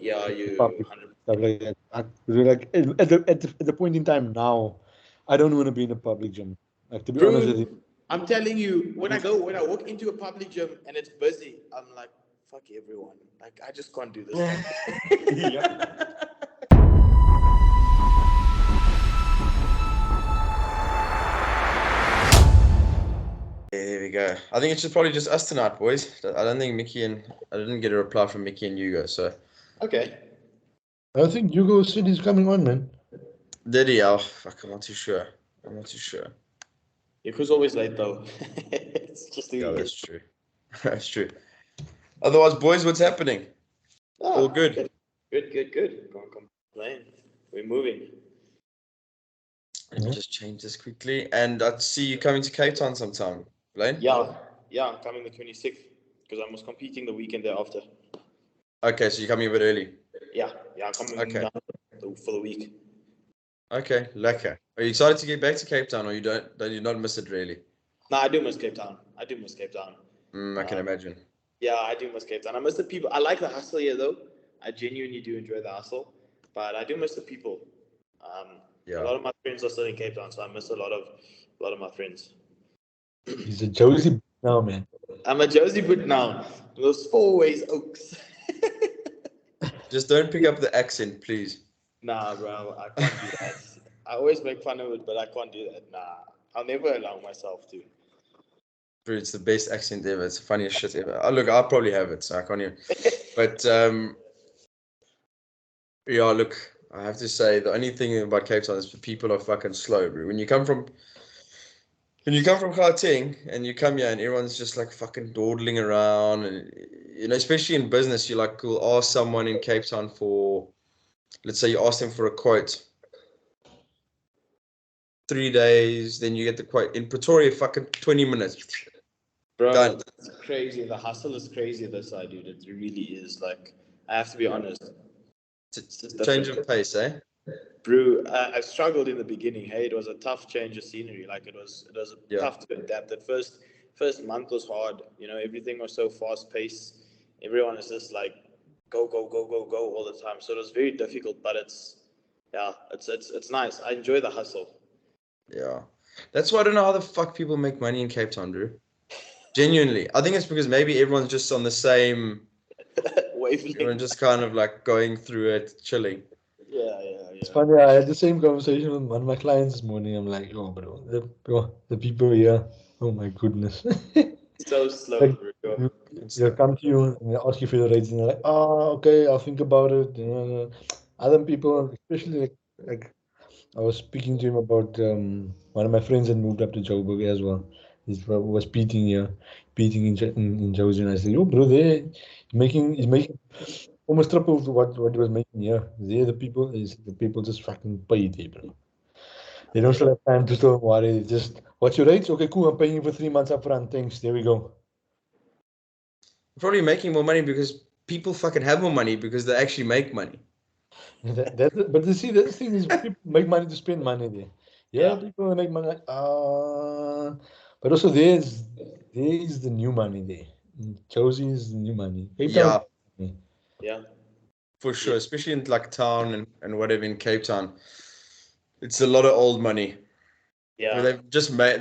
Yeah, you Public 100%. stuff like that. Like at the point in time now, I don't want to be in a public gym. Like to be honest with Bro, you. I'm telling you, when I walk into a public gym and it's busy, I'm like, fuck everyone. Like, I just can't do this. Yeah. There we go. I think it's probably just us tonight, boys. I don't think I didn't get a reply from Mickey and Hugo, so. Okay. I think Hugo said he's coming on, man. Did he? Oh, fuck, I'm not too sure. Yuko's always late though. It's just Yeah, who he that's is. true. That's true. Otherwise, boys, what's happening? All good. Good. Can't complain. We're moving. Let me just change this quickly. And I see you coming to Cape Town sometime, Blaine? Yeah, I'm coming the 26th because I was competing the weekend thereafter. Okay, so you're coming a bit early. Yeah, I'm coming down for the week. Okay, lekker. Are you excited to get back to Cape Town, or you not miss it really? No, I do miss Cape Town. I can imagine. Yeah, I do miss Cape Town. I miss the people. I like the hustle here though. I genuinely do enjoy the hustle, but I do miss the people. A lot of my friends are still in Cape Town, so I miss a lot of my friends. He's a Josie now, man. I'm a Josie Boot now. Those 4 ways Oaks. Just don't pick up the accent, please. Nah, bro, I can't do that. I always make fun of it, but I can't do that. Nah, I'll never allow myself to. Bro, it's the best accent ever. It's the funniest shit ever. Oh, look, I'll probably have it, so I can't even. But yeah, look, I have to say the only thing about Cape Town is people are fucking slow, bro. When you come from Gauteng and you come here and everyone's just like fucking dawdling around, and especially in business, you like will ask someone in Cape Town for, let's say you ask them for a quote. 3 days, then you get the quote. In Pretoria, fucking 20 minutes. Bro, done. It's crazy. The hustle is crazy this side, dude. It really is. Like, I have to be honest. It's a change of pace, eh? Bro, I struggled in the beginning. Hey, it was a tough change of scenery. Like, it was tough to adapt. At first month was hard. Everything was so fast paced. Everyone is just like go all the time. So it was very difficult, but it's nice. I enjoy the hustle. Yeah. That's why I don't know how the fuck people make money in Cape Town, Drew. Genuinely. I think it's because maybe everyone's just on the same wavelength. Everyone's just kind of like going through it, chilling. Yeah. It's funny. I had the same conversation with one of my clients this morning. I'm like, oh, bro, the people here. Oh my goodness. So slow, like, they'll come to you and they ask you for the rates, and they're like, oh, okay, I'll think about it. Other people, especially like I was speaking to him about one of my friends had moved up to Joburg as well. He was beating in Joburg, and I said, "Yo, bro, he's making almost triple what he was making here. There, the people just fucking pay it, bro. They don't still have time to still worry. Just what's your rates? Okay, cool. I'm paying you for 3 months up front. Thanks. There we go. Probably making more money because people fucking have more money because they actually make money. But you see, the thing is, people make money to spend money there. Yeah, people make money. But also there is the new money there. Josie is the new money. Yeah, for sure. Especially in like town and whatever in Cape Town, it's a lot of old money. Yeah, they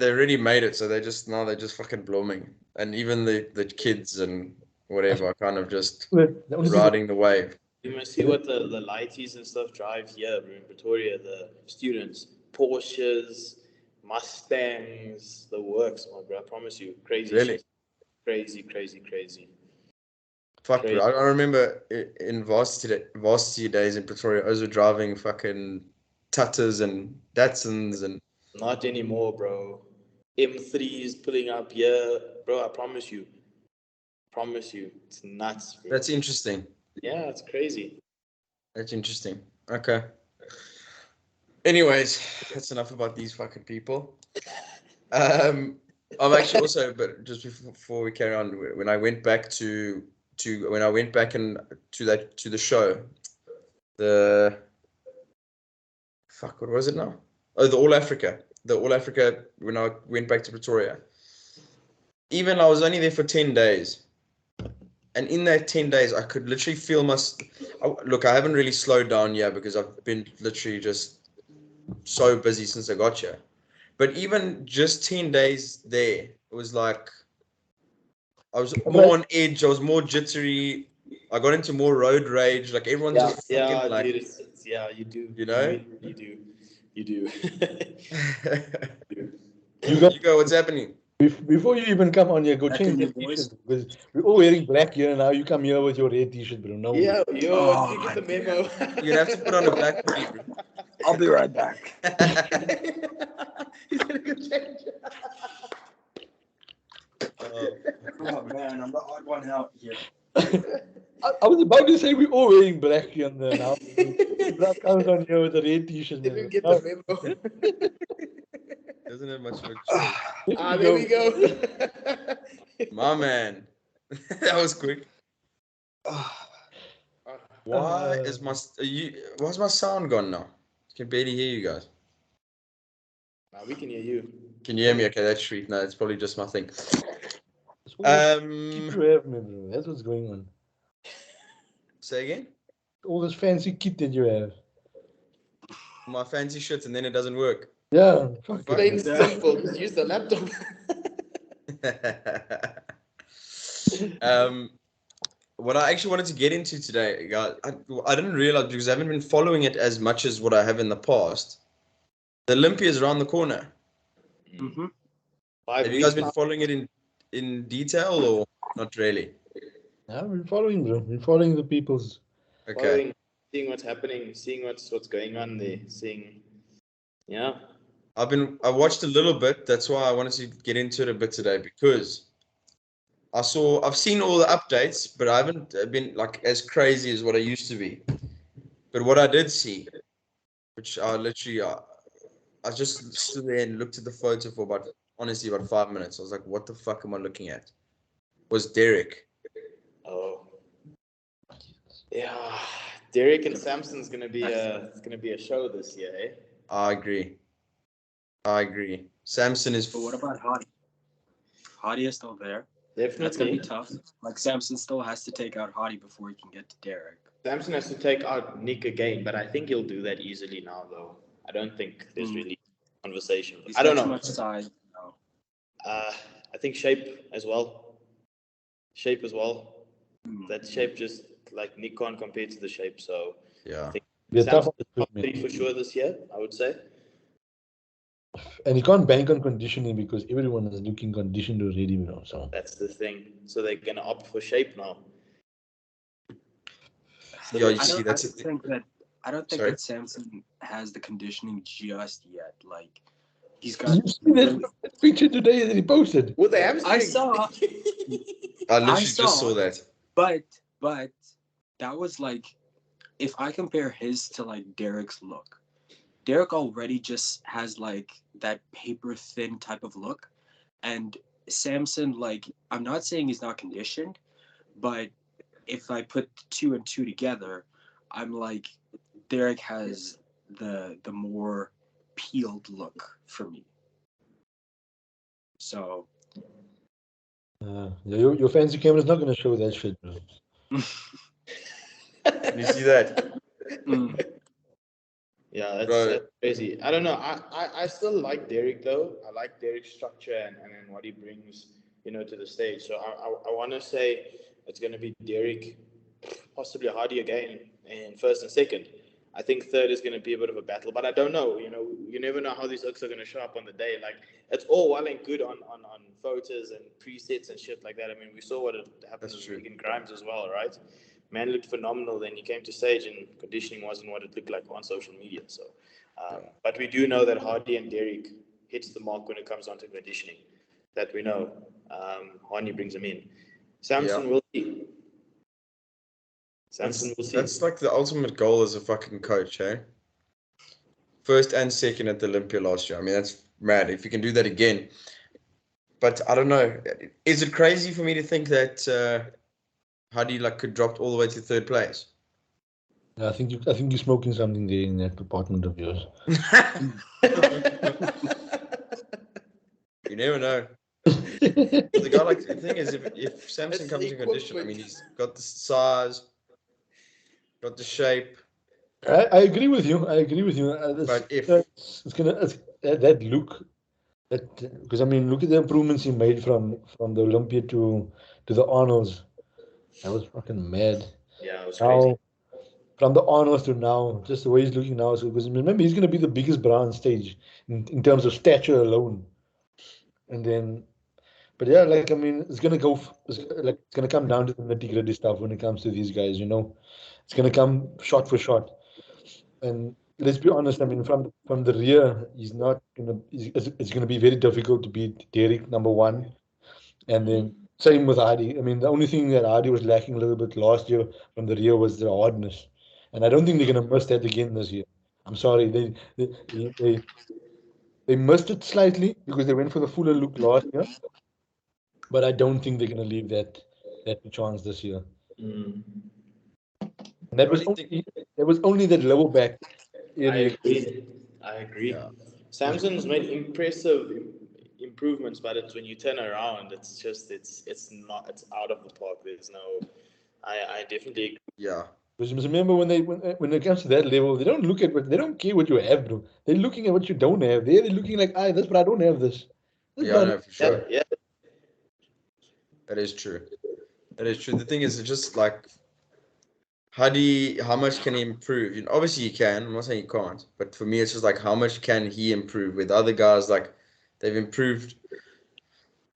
already made it, so they're just fucking blooming, and even the kids and whatever are kind of just riding the wave. You must see what the lighties and stuff drive here in Pretoria. The students, Porsches, Mustangs, the works, my bro. I promise you, crazy Really? Shit. Crazy. Fuck, bro. I remember in varsity days in Pretoria, I was driving fucking Tatas and Datsuns and. Not anymore, bro. M3s pulling up here, bro. I promise you, it's nuts, bro. That's interesting. Yeah, it's crazy. That's interesting. Okay. Anyways, that's enough about these fucking people. I'm actually also, but just before we carry on, when I went back to the show, what was it now? Oh, the All Africa. When I went back to Pretoria. Even I was only there for 10 days. And in that 10 days, I could literally feel look, I haven't really slowed down yet because I've been literally just so busy since I got here. But even just 10 days there, it was like I was more on edge. I was more jittery. I got into more road rage. Like everyone's just fucking like, dude, you do. you know? You do. You do. You go, what's happening? Before you even come on here, go change your t-shirt because we're all wearing black here now. You come here with your red t-shirt, bro. No. Yeah, did you get the memo? You'd have to put on a black hoodie, bro. I'll be right back. He's gonna go change. Oh man, I'm the odd one out here. I was about to say we're all wearing black here now. Black comes on here with a red t-shirt. Didn't get the memo. Doesn't have much of a choice. There we go. My man. That was quick. Why's my sound gone now? I can barely hear you guys. Now we can hear you. Can you hear me? Okay, that's sweet. No, it's probably just my thing. You have me, bro. That's what's going on. Say again? All this fancy kit that you have. My fancy shit, and then it doesn't work. Yeah. Plain simple. Just use the laptop. What I actually wanted to get into today, guys, I didn't realize because I haven't been following it as much as what I have in the past. The Olympia is around the corner. Mm-hmm. Have you guys been following it in detail or not really? Yeah, we're following them. We're following the people's. Okay. Seeing what's happening, seeing what's going on there, seeing. Yeah. I watched a little bit. That's why I wanted to get into it a bit today because I've seen all the updates, but I haven't been like as crazy as what I used to be. But what I did see, which I literally, I just stood there and looked at the photo for about 5 minutes. I was like, what the fuck am I looking at? Was Derek. Oh. Yeah. Derek and Samson's gonna be a show this year, eh? I agree. Samson is. But what about Hadi? Hadi is still there. Definitely. That's gonna be tough. Like Samson still has to take out Hadi before he can get to Derek. Samson has to take out Nick again, but I think he'll do that easily now, though. I don't think there's really conversation. I don't know. Too much size. No. I think shape as well. That shape just like Nick can't compare to the shape, so yeah. I think Samson is top 3 for sure this year, I would say. And you can't bank on conditioning because everyone is looking conditioned already, so that's the thing. So they're gonna opt for shape now. Yeah, you see, that's I don't think that Samson has the conditioning just yet. Like he's got. You see that picture today that he posted? With the hamstring. I saw. I literally just saw that. But that was like, if I compare his to like Derek's look. Derek already just has like that paper thin type of look, and Samson, like, I'm not saying he's not conditioned, but if I put 2 and 2 together, I'm like Derek has the more peeled look for me. So your fancy camera's not going to show that shit, bro. Can you see that? Yeah, that's crazy. I don't know. I still like Derek though. I like Derek's structure and what he brings, to the stage. So I want to say it's going to be Derek, possibly Hadi again in first and second. I think third is going to be a bit of a battle, but I don't know. You never know how these looks are going to show up on the day. Like it's all well and good on photos and presets and shit like that. I mean, we saw what happened in Grimes as well, right? Man looked phenomenal. Then he came to stage and conditioning wasn't what it looked like on social media. So, but we do know that Hadi and Derek hits the mark when it comes onto conditioning. That we know. Hadi brings him in. Samson will see. Samson will see. That's like the ultimate goal as a fucking coach, eh? First and second at the Olympia last year. I mean, that's mad. If you can do that again. But I don't know. Is it crazy for me to think that Hadi could drop all the way to third place? I think you're smoking something there in that department of yours. You never know. The guy, like, the thing is, if Samson That's comes the in condition, I mean, equipment. he's got the size, got the shape, I agree with you. I agree with you. but if It's gonna that look that because I mean look at the improvements he made from the Olympia to the Arnolds. That was fucking mad. Yeah, it was crazy. Now from the Arnolds to now, just the way he's looking now. So because remember he's gonna be the biggest bra on stage in terms of stature alone. And then, but yeah, like I mean, it's gonna go. It's gonna come down to the nitty gritty stuff when it comes to these guys. You know, it's gonna come shot for shot. And let's be honest, I mean, from the rear, he's not gonna. It's gonna be very difficult to beat Derek number one, and then same with Hardy. I mean, the only thing that Hardy was lacking a little bit last year from the rear was the hardness, and I don't think they're gonna miss that again this year. I'm sorry, they missed it slightly because they went for the fuller look last year, but I don't think they're gonna leave that to chance this year. Mm. And that what was do you think? only that lower back I area. agree. I agree. Yeah, Samsung's made impressive improvements, but it's when you turn around, it's just it's not it's out of the park. There's no. I definitely agree. yeah, Because remember when it comes to that level, they don't look at what they don't care what you have, bro. They're looking at what you don't have. They're looking like, this, but I don't have this. This, yeah. I but know for Yeah, sure. yeah. That is true. That is true. The thing is, it's just like, how much can he improve? You know, obviously he can. I'm not saying he can't, but for me, it's just like, how much can he improve? With other guys, like, they've improved.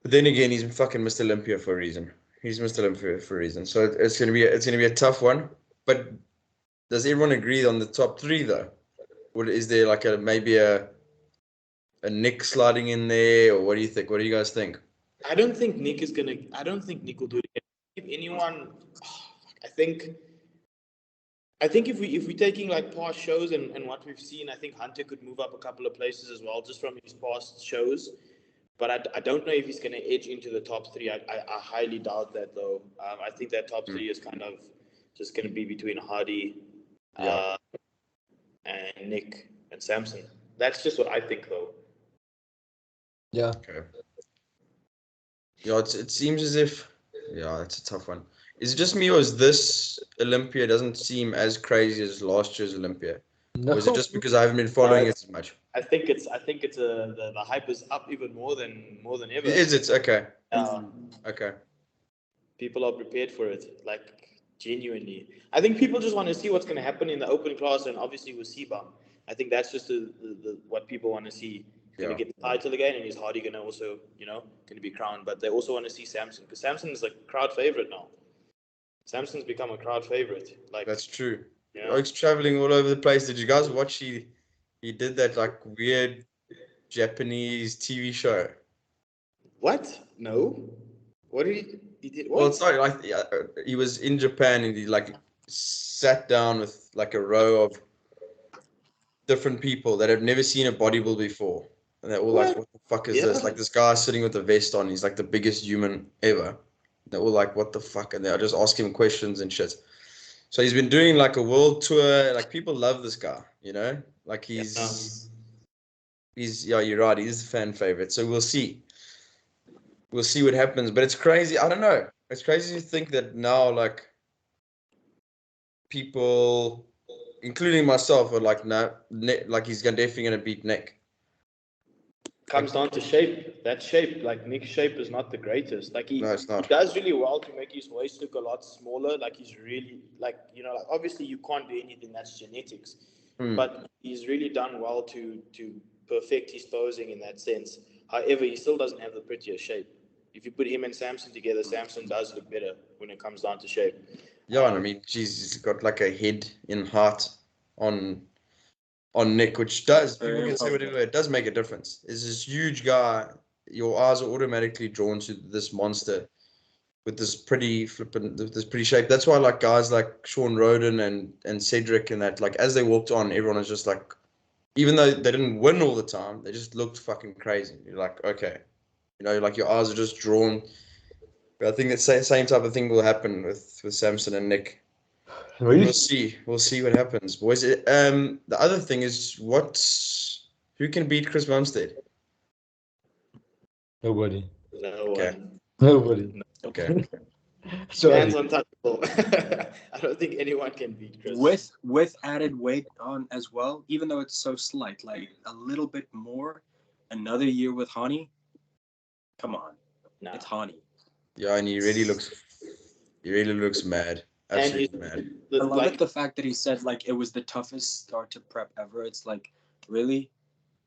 But then again, he's fucking Mr. Olympia for a reason. He's Mr. Olympia for a reason. So it's gonna be a tough one. But does everyone agree on the top three though? Or is there like maybe a Nick sliding in there, or what do you think? What do you guys think? I don't think Nick is gonna. I don't think Nick will do it again. If anyone, I think. I think if we're taking like past shows and what we've seen, I think Hunter could move up a couple of places as well, just from his past shows. But I don't know if he's going to edge into the top three. I highly doubt that though. I think that top three is kind of just going to be between Hardy, Yeah. uh, and Nick and Samson. That's just what I think though. yeah, Okay. Yeah, it seems as if, yeah, it's a tough one. Is it just me, or is this Olympia doesn't seem as crazy as last year's Olympia? no, Or is it just because I haven't been following it as much? I think it's the hype is up even more than ever. Is it? Okay. Uh, Okay. People are prepared for it, like genuinely. I think people just want to see what's going to happen in the open class, and obviously with Sebum. I think that's just the what people want to see. He's going Yeah. to get the title again, and is Hardy going to also, going to be crowned? But they also want to see Samson, because Samson is like crowd favorite now. Samson's become a crowd favorite. Like, That's true. you Oh, know, he's traveling all over the place. Did you guys watch he did that like weird Japanese TV show? what? No. What did he did? Well, What? it's not like he was in Japan and he like sat down with like a row of different people that have never seen a bodybuilder before. And they're all like, What? what the fuck is Yeah. this? Like this guy sitting with a vest on, he's like the biggest human ever. They're all like, what the fuck? And they'll just ask him questions and shit. So he's been doing like a world tour. Like people love this guy, you know? Like he's yeah, you're right, he's a fan favorite. So we'll see. We'll see what happens. But it's crazy. I don't know. It's crazy to think that now like people, including myself, are like, no, like he's definitely gonna beat Nick. Comes down to shape. That shape, like Nick's shape, is not the greatest. Like No, it's he not. does really well to make his waist look a lot smaller. Like he's really like like obviously you can't do anything, that's genetics, but he's really done well to perfect his posing in that sense. However, he still doesn't have the prettier shape. If you put him and Samson together, Samson does look better when it comes down to shape. Yeah, and I mean, geez, he's got like a head in heart on Nick, which does, people can say whatever, it does make a difference. Is this huge guy, your eyes are automatically drawn to this monster with this pretty shape. That's why like guys like Sean Roden and Cedric and that, like as they walked on, everyone was just like, even though they didn't win all the time, they just looked fucking crazy. You're like, okay, like your eyes are just drawn. But I think that same type of thing will happen with Samson and Nick. Really? We'll see. We'll see what happens, boys. The other thing is, who can beat Chris Bumstead? Nobody. No Okay. one. Nobody. Okay. Sorry. Man's untouchable. I don't think anyone can beat Chris. With added weight on as well, even though it's so slight, like a little bit more. Another year with Hani. Come on, Nah. it's Hani. Yeah, and he really looks mad. And he's Absolutely mad. I love like it the fact that he said like it was the toughest start to prep ever. It's like, really?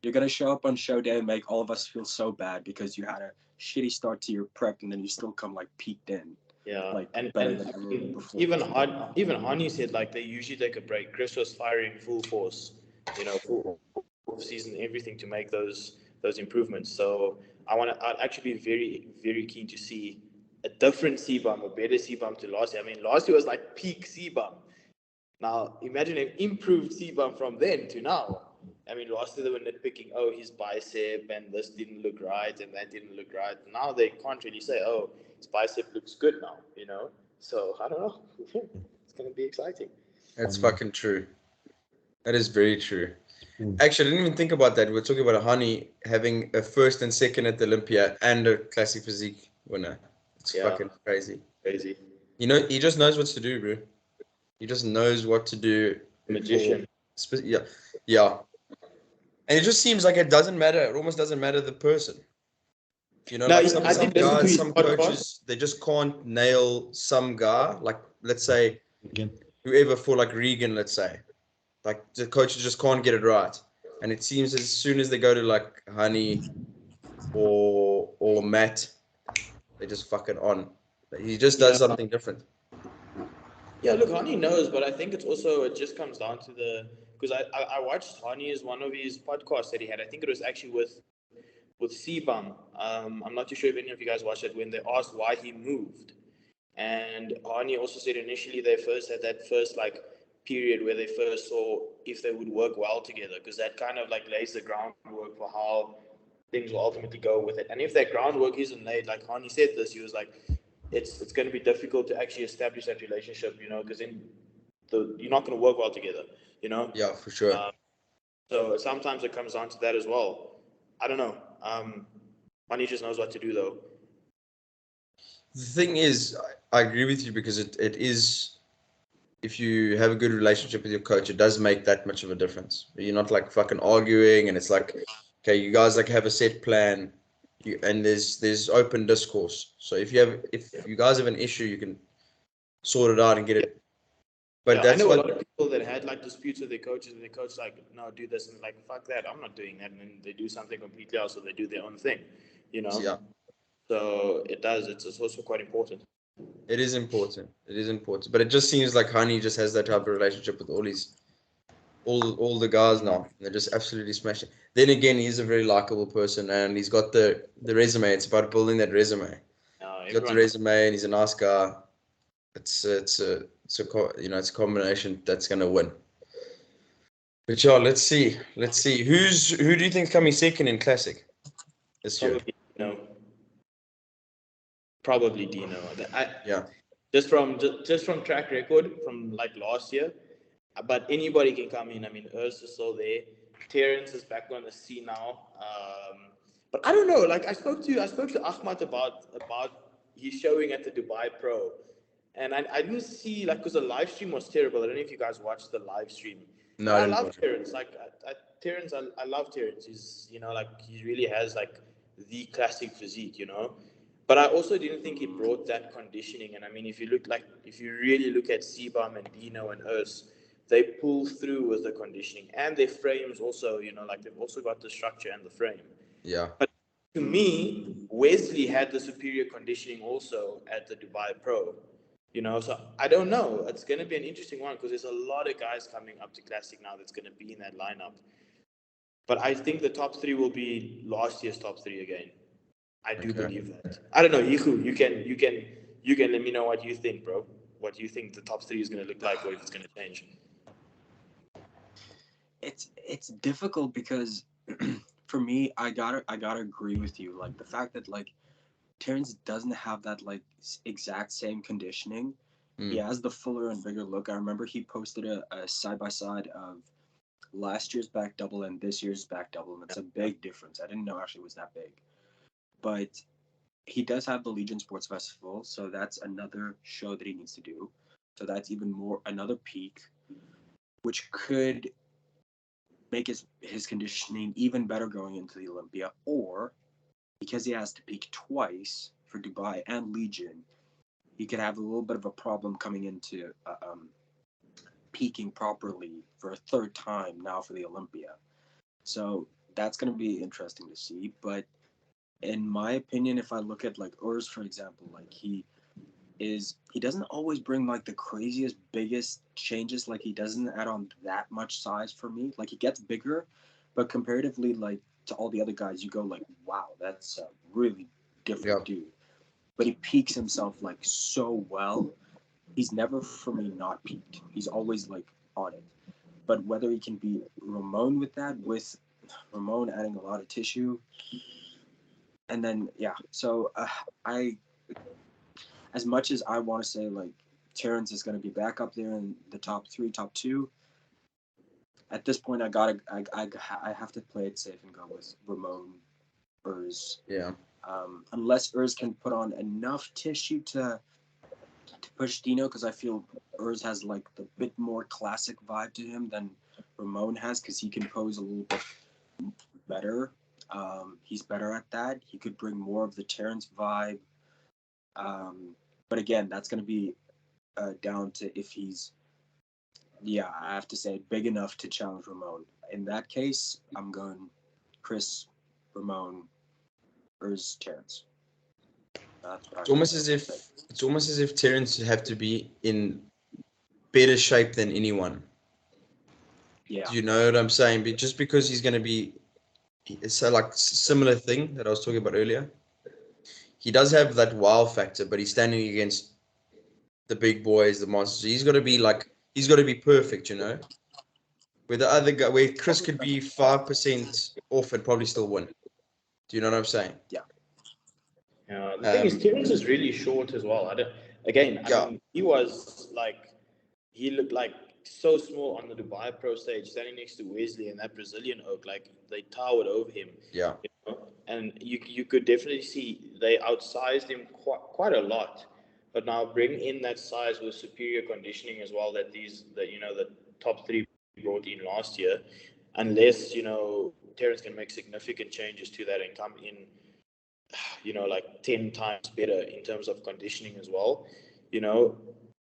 You're gonna show up on show day and make all of us feel so bad because you had a shitty start to your prep and then you still come like peaked in. yeah, Like and better than ever before. even Hani said like they usually take a break. Chris was firing full force, full off season, everything to make those improvements. So I'd actually be very very keen to see a different CBUM, a better CBUM to last year. I mean, last year was like peak CBUM. Now imagine an improved CBUM from then to now. I mean, last year they were nitpicking, oh, his bicep and this didn't look right and that didn't look right. Now they can't really say, oh, his bicep looks good now. So I don't know. It's gonna be exciting. That's fucking true. That is very true. Mm. Actually, I didn't even think about that. We're talking about Hani having a first and second at the Olympia and a classic physique winner. It's fucking crazy. Crazy. He just knows what to do, bro. He just knows what to do. Magician. Yeah, yeah. And it just seems like it doesn't matter. It almost doesn't matter the person. No, Like I some did listen to guys, his some podcast. coaches, they just can't nail some guy. Like, let's say, Again. whoever for like Regan, let's say. Like, the coaches just can't get it right. And it seems as soon as they go to like Honey or Matt, they just fucking on. He just does something different. Yeah, look, Hani knows, but I think it just comes down to because I watched Hani's one of his podcasts that he had. I think it was actually with CBUM. I'm not too sure if any of you guys watched it when they asked why he moved. And Hani also said initially they first had that first like period where they first saw if they would work well together, because that kind of like lays the groundwork for how things will ultimately go with it. And if that groundwork isn't laid, like Hani said this, he was like, it's going to be difficult to actually establish that relationship, because then you're not going to work well together. Yeah, for sure. So sometimes it comes down to that as well. I don't know. Hani just knows what to do though. The thing is, I agree with you because it is, if you have a good relationship with your coach, it does make that much of a difference. You're not like fucking arguing, and it's like, okay, you guys like have a set plan, and there's open discourse. So if you guys have an issue, you can sort it out and get it. But I that's know a what lot of people that had like disputes with their coaches, and their coach like, no, do this, and like, fuck that, I'm not doing that, and then they do something completely else, or they do their own thing. yeah, So it does. It's also quite important. it is important. It is important. But it just seems like Honey just has that type of relationship with all the guys now. They're just absolutely smashing. Then again, he's a very likable person, and he's got the resume. It's about building that resume. He's got the resume, and he's a nice guy. It's a combination that's gonna win. But yeah, let's see. Who do you think's coming second in Classic this year? Probably Dino. Yeah. Just from track record from like last year, but anybody can come in. I mean, Urs is still there. Terrence is back on the scene now. But I don't know. Like I spoke to Ahmad about his showing at the Dubai Pro, and I didn't see like because the live stream was terrible. I don't know if you guys watched the live stream. No, But I I didn't love watch it. Terrence. Like Terrence, I love Terrence. He's like he really has like the classic physique. But I also didn't think he brought that conditioning. And I mean, if you really look at Sebum and Dino and Urs, they pull through with the conditioning and their frames also. Like they've also got the structure and the frame. Yeah. But to me, Wesley had the superior conditioning also at the Dubai Pro. So I don't know. It's going to be an interesting one because there's a lot of guys coming up to Classic now that's going to be in that lineup. But I think the top three will be last year's top three again. I do believe that. I don't know, Yiku. You can let me know what you think, bro. What you think the top three is going to look like, or if it's going to change. It's difficult because for me, I gotta agree with you. Like the fact that like Terrence doesn't have that like exact same conditioning. He has the fuller and bigger look. I remember he posted a side by side of last year's back double and this year's back double, and it's a big difference. I didn't know actually it was that big. But he does have the Legion Sports Festival, so that's another show that he needs to do. So that's even more another peak, which could make his conditioning even better going into the Olympia, or because he has to peak twice for Dubai and Legion, he could have a little bit of a problem coming into peaking properly for a third time now for the Olympia. So that's going to be interesting to see. But in my opinion, if I look at like Urs, for example, like he doesn't always bring like the craziest, biggest changes. Like he doesn't add on that much size for me. Like he gets bigger, but comparatively, like to all the other guys, you go like, wow, that's a really different dude. But he peaks himself like so well. He's never for me not peaked. He's always like on it. But whether he can beat Ramon with that, with Ramon adding a lot of tissue, and then so I, as much as I want to say like Terrence is going to be back up there in the top 3, top 2, at this point I have to play it safe and go with Ramon Urs. Yeah. Unless Urs can put on enough tissue to push Dino, because I feel Urs has like the bit more classic vibe to him than Ramon has, because he can pose a little bit better. He's better at that. He could bring more of the Terrence vibe. But again, that's going to be down to if he's, I have to say, big enough to challenge Ramon. In that case, I'm going Chris, Ramon, Urs, Terrence. It's almost as if Terrence would have to be in better shape than anyone. Yeah. Do you know what I'm saying? But just because he's going to be, so like similar thing that I was talking about earlier. He does have that wow factor, but he's standing against the big boys, the monsters. So he's got to be perfect, you know. Where the other guy, where Chris could be 5% off and probably still win. Do you know what I'm saying? Yeah. The thing is, Terrence is really short as well. I mean, he looked like so small on the Dubai Pro stage, standing next to Wesley and that Brazilian oak, like they towered over him. Yeah. You know? And you could definitely see they outsized him quite a lot. But now bring in that size with superior conditioning as well that the top 3 brought in last year, unless Terrence can make significant changes to that and come in like 10 times better in terms of conditioning as well.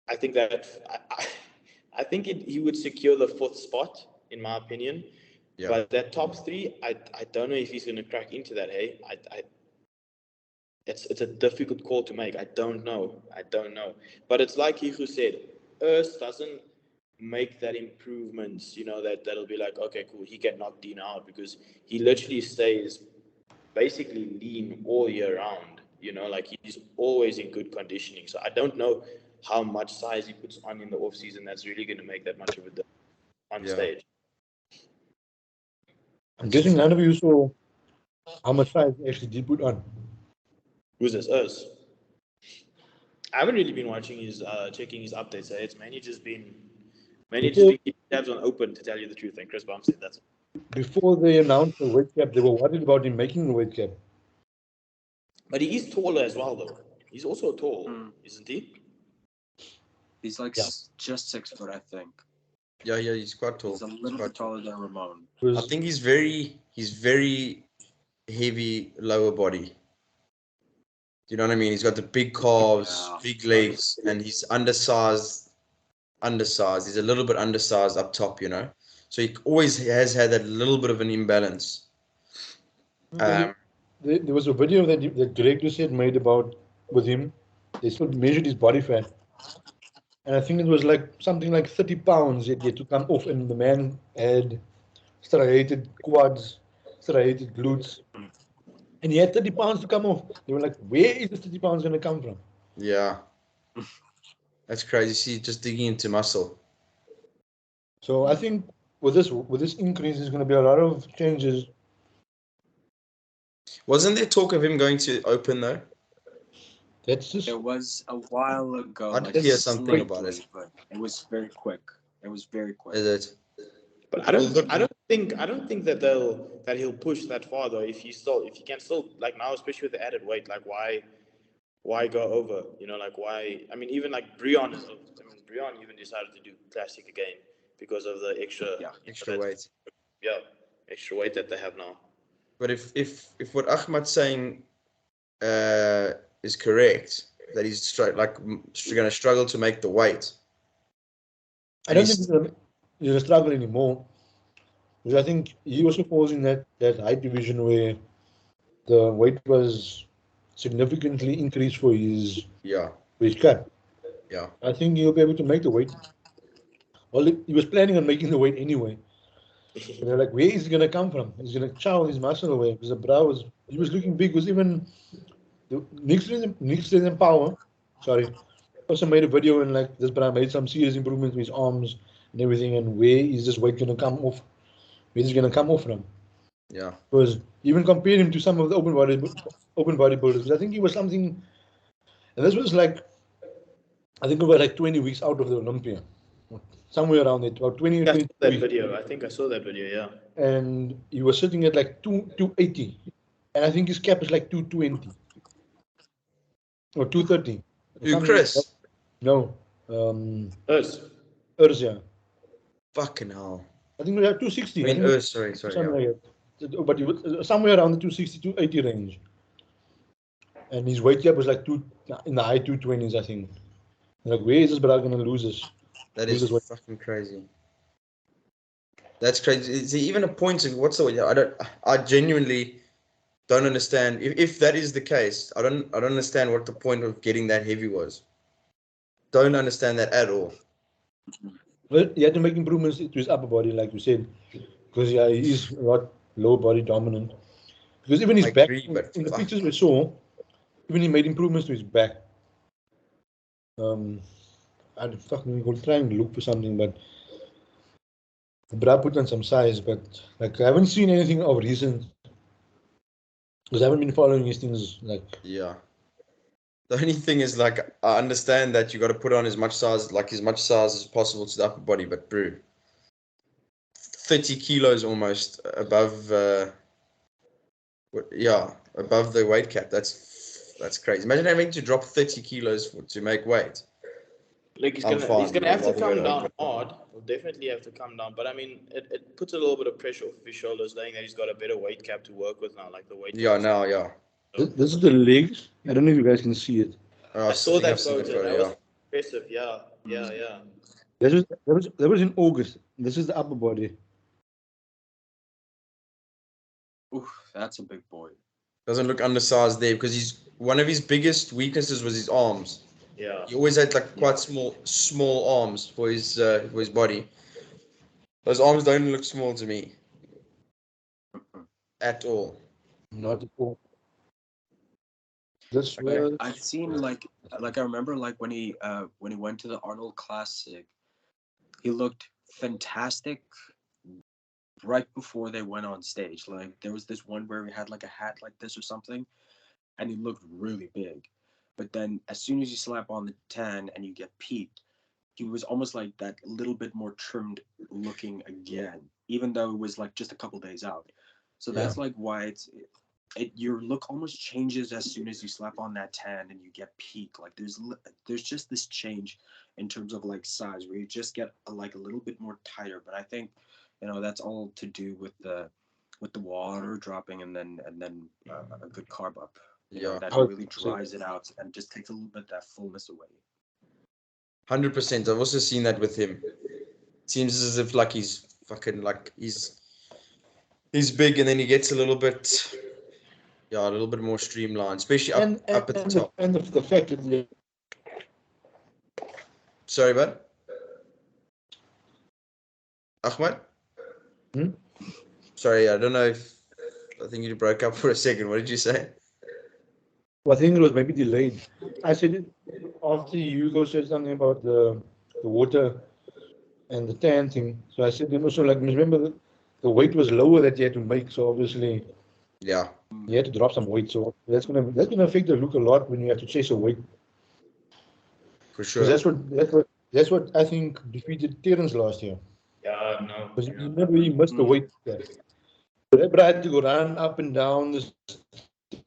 I think that I think he would secure the 4th spot in my opinion. Yeah. But that top 3, I don't know if he's going to crack into that. Hey, it's a difficult call to make. I don't know. But it's like he who said, Earth doesn't make that improvements. That'll be like, okay, cool. He can knock Dean out because he literally stays basically lean all year round. Like he's always in good conditioning. So I don't know how much size he puts on in the off season. That's really going to make that much of a difference on stage. I'm guessing none of you saw how much size he actually did put on. Who's this? Us. I haven't really been watching checking his updates. It's mainly just been keeping tabs on open, to tell you the truth. And Chris Baum said that's. Before they announced the weight cap, they were worried about him making the weight cap. But he is taller as well, though. He's also tall, isn't he? He's like just 6 foot, I think. Yeah, he's quite tall. He's a little bit taller than Ramon. I think he's very heavy lower body. Do you know what I mean? He's got the big calves, big legs, and he's undersized. He's a little bit undersized up top, So he always has had that little bit of an imbalance. There was a video that Greg Doucette made with him. They sort of measured his body fat. And I think it was like something like 30 pounds he had to come off. And the man had striated quads, striated glutes. And he had 30 pounds to come off. They were like, where is the 30 pounds going to come from? Yeah. That's crazy. See, just digging into muscle. So I think with this increase, there's going to be a lot of changes. Wasn't there talk of him going to Open, though? It was a while ago. I did hear something about it. But it was very quick. Is it? But I don't think that he'll push that far though. If he can still, like now, especially with the added weight, like why go over? You know, like why? I mean, even like Breon Breon even decided to do classic again because of the extra weight. Yeah, extra weight that they have now. But if what Ahmad's saying is correct, that he's going to struggle to make the weight. I don't think he's a struggle anymore. Because I think he also falls in that height division where the weight was significantly increased for his cut. Yeah. I think he'll be able to make the weight. Well, he was planning on making the weight anyway. And they're like, where is he gonna come from? He's gonna chow his muscle away because the brow he was looking big. Was even Nick Strength and Power. Sorry, also made a video and like this bro made some serious improvements with his arms and everything. And where is this weight gonna come off? Where is it gonna come off from? Yeah. Because even compare him to some of the open bodybuilders. Because I think he was something, and this was like, I think about like 20 weeks out of the Olympia. Somewhere around it, about 20 or 20 that weeks. video. I think I saw that video, yeah. And he was sitting at like 280. And I think his cap is like 220. Or 230. Who, Chris? No. Urs, yeah. Fucking hell. I think we have 260. I mean, Urs, sorry. Something like that. But he was somewhere around the 260, 280 range. And his weight cap was like in the high 220s, I think. Like, where is this brother going to lose this? That is fucking crazy. That's crazy. Is there even a point of what's the way? I genuinely don't understand. If that is the case, I don't understand what the point of getting that heavy was. Don't understand that at all. Well, he had to make improvements to his upper body, like you said, because he is a lot lower body dominant. Because even his back, in the pictures we saw, even he made improvements to his back. I'd fucking go try and look for something, but the bra put on some size, but like I haven't seen anything of recent because I haven't been following these things like. Yeah. The only thing is, like, I understand that you got to put on as much size as possible to the upper body, but bro, 30 kilos almost above, above the weight cap. That's crazy. Imagine having to drop 30 kilos to make weight. Like he's gonna have to come down hard. He'll definitely have to come down. But I mean, it puts a little bit of pressure off his shoulders, knowing that he's got a better weight cap to work with now, like the weight. Yeah, now, yeah. This is the legs. I don't know if you guys can see it. I saw that photo. That was impressive. Yeah. That was in August. This is the upper body. Oof, that's a big boy. Doesn't look undersized there because one of his biggest weaknesses was his arms. Yeah. He always had like quite small arms for his body. Those arms don't look small to me at all. Not at all. I've seen like I remember like when he went to the Arnold Classic, he looked fantastic right before they went on stage. Like there was this one where he had like a hat like this or something, and he looked really big. But then as soon as you slap on the tan and you get peaked, he was almost like that little bit more trimmed looking again, even though it was like just a couple days out. So that's like why your look almost changes as soon as you slap on that tan and you get peak. Like there's just this change in terms of like size where you just get like a little bit more tighter. But I think that's all to do with the water dropping and then a good carb up. That really dries it out and just takes a little bit of that fullness away. 100%. I've also seen that with him. It seems as if like he's fucking like he's big and then he gets a little bit more streamlined, especially up at the top. And the fact that Sorry, bud. Ahmed? Sorry, I don't know I think you broke up for a second. What did you say? Well, I think it was maybe delayed. I said it after Hugo said something about the water and the tan thing. So I said, also like remember the weight was lower that you had to make, so obviously you had to drop some weight. So that's gonna affect the look a lot when you have to chase a weight. For sure. That's what I think defeated Terence last year. Yeah, no. Because Yeah. you never really missed the weight cap. But I had to go run up and down the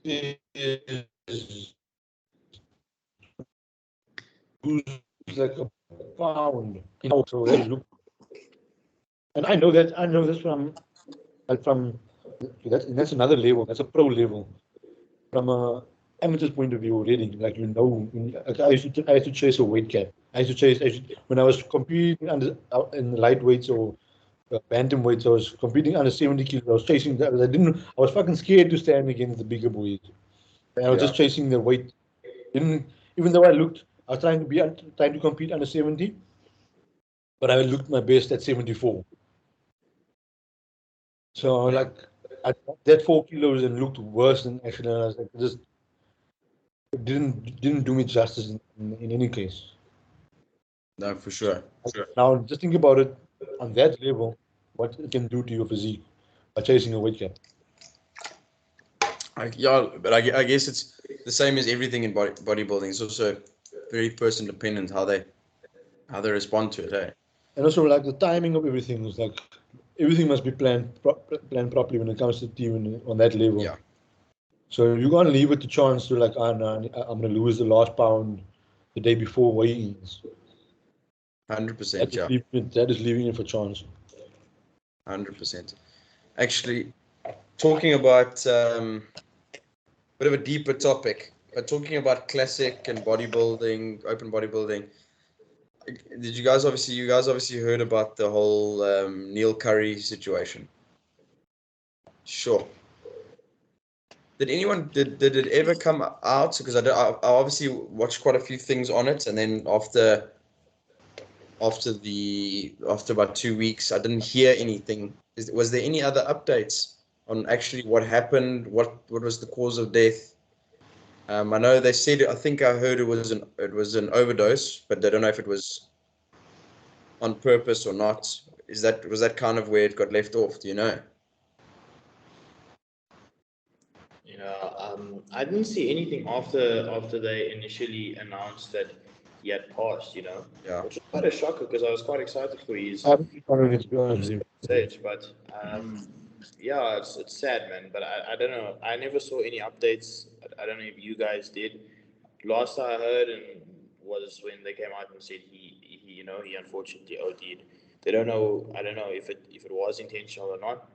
stairs, lose like a pound. So that look, and I know this from like from that's another level. That's a pro level. From a amateur's point of view already. Like like I used to chase a weight cap. When I was competing in lightweights or bantamweights. I was competing under 70 kilos. I was chasing that. I was fucking scared to stand against the bigger boys. And I was just chasing the weight. Didn't even though I was trying to compete under 70, but I looked my best at 74. So I was like, I that 4 kilos and looked worse than actually. I was like, just didn't do me justice in any case. No, for sure. Now just think about it on that level, what it can do to your physique by chasing a weight cap. But I guess it's the same as everything in bodybuilding. It's also very person dependent how they respond to it. Eh? And also like the timing of everything is like everything must be planned properly when it comes to the team on that level. Yeah. So you can't leave it to chance to like, no, I'm gonna lose the last pound the day before weigh-ins. 100%. Yeah. That is leaving it for chance. 100%. Actually, talking about bit of a deeper topic, but talking about classic and bodybuilding, open bodybuilding. You guys obviously heard about the whole Neil Currey situation. Sure. Did it ever come out? Because I obviously watched quite a few things on it, and then after about 2 weeks, I didn't hear anything. Was there any other updates on actually what happened? What was the cause of death? I know they said. I think I heard it was an overdose, but I don't know if it was on purpose or not. Was that kind of where it got left off? Do you know? I didn't see anything after they initially announced that he had passed. Yeah. Which was quite a shocker because I was quite excited for his I haven't been following it, to be honest with you. stage. But yeah, it's sad, man. But I don't know. I never saw any updates. I don't know if you guys did. Last I heard and was when they came out and said he unfortunately OD'd. They don't know. I don't know if it was intentional or not.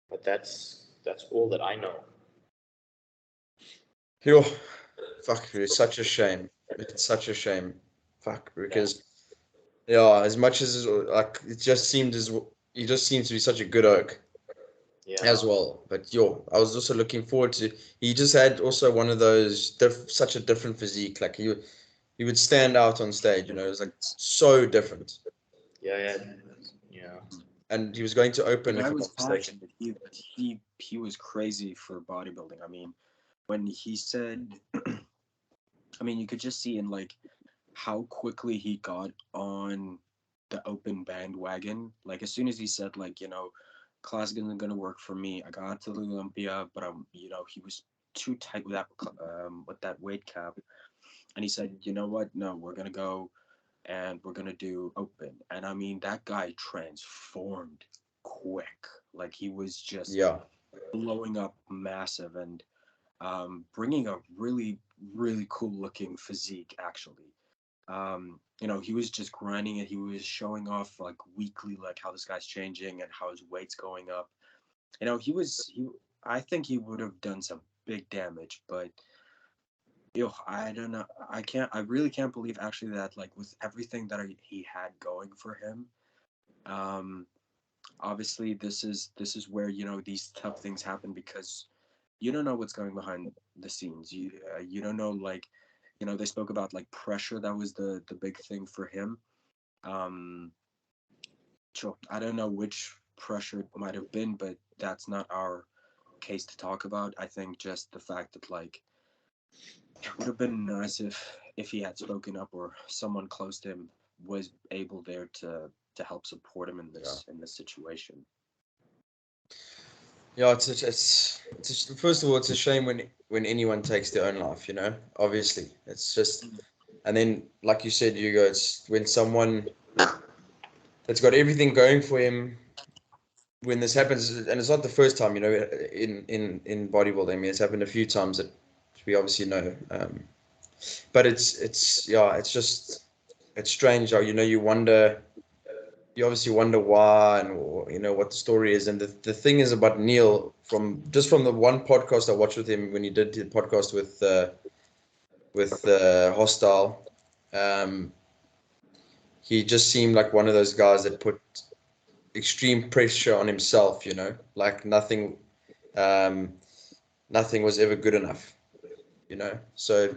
But that's all that I know. Yo, fuck, it's such a shame. It's such a shame. Fuck, because as much as like it just seemed as he just seems to be such a good oak as well. But I was also looking forward to. He just had also one of those such a different physique. Like he would stand out on stage. It was like so different. Yeah. And he was going to open. The guy If I'm was not mistaken. passionate. He was crazy for bodybuilding. I mean, when he said, I mean, you could just see in like how quickly he got on the open bandwagon. Like as soon as he said like, class isn't gonna work for me. I got to the Olympia, but he was too tight with that weight cap. And he said, you know what? No, we're gonna go and we're gonna do open. And I mean that guy transformed quick. Like he was just blowing up massive and bringing a really, really cool looking physique actually. He was just grinding it. He was showing off like weekly, like how this guy's changing and how his weight's going up. I think he would have done some big damage, but I don't know. I really can't believe actually that like with everything that he had going for him, obviously this is where these tough things happen because you don't know what's going behind the scenes. You don't know like they spoke about like pressure. That was the big thing for him. Sure, I don't know which pressure it might have been, but that's not our case to talk about. I think just the fact that like it would have been nice if he had spoken up or someone close to him was able there to help support him in this situation. Yeah, it's first of all, it's a shame when anyone takes their own life. Obviously, it's just, and then like you said, Hugo, it's when someone that's got everything going for him when this happens, and it's not the first time, in bodybuilding. I mean, it's happened a few times that we obviously know. But it's strange. You obviously wonder why and what the story is. And the thing is about Neil, from the one podcast I watched with him when he did the podcast with Hostile, he just seemed like one of those guys that put extreme pressure on himself, like nothing was ever good enough, so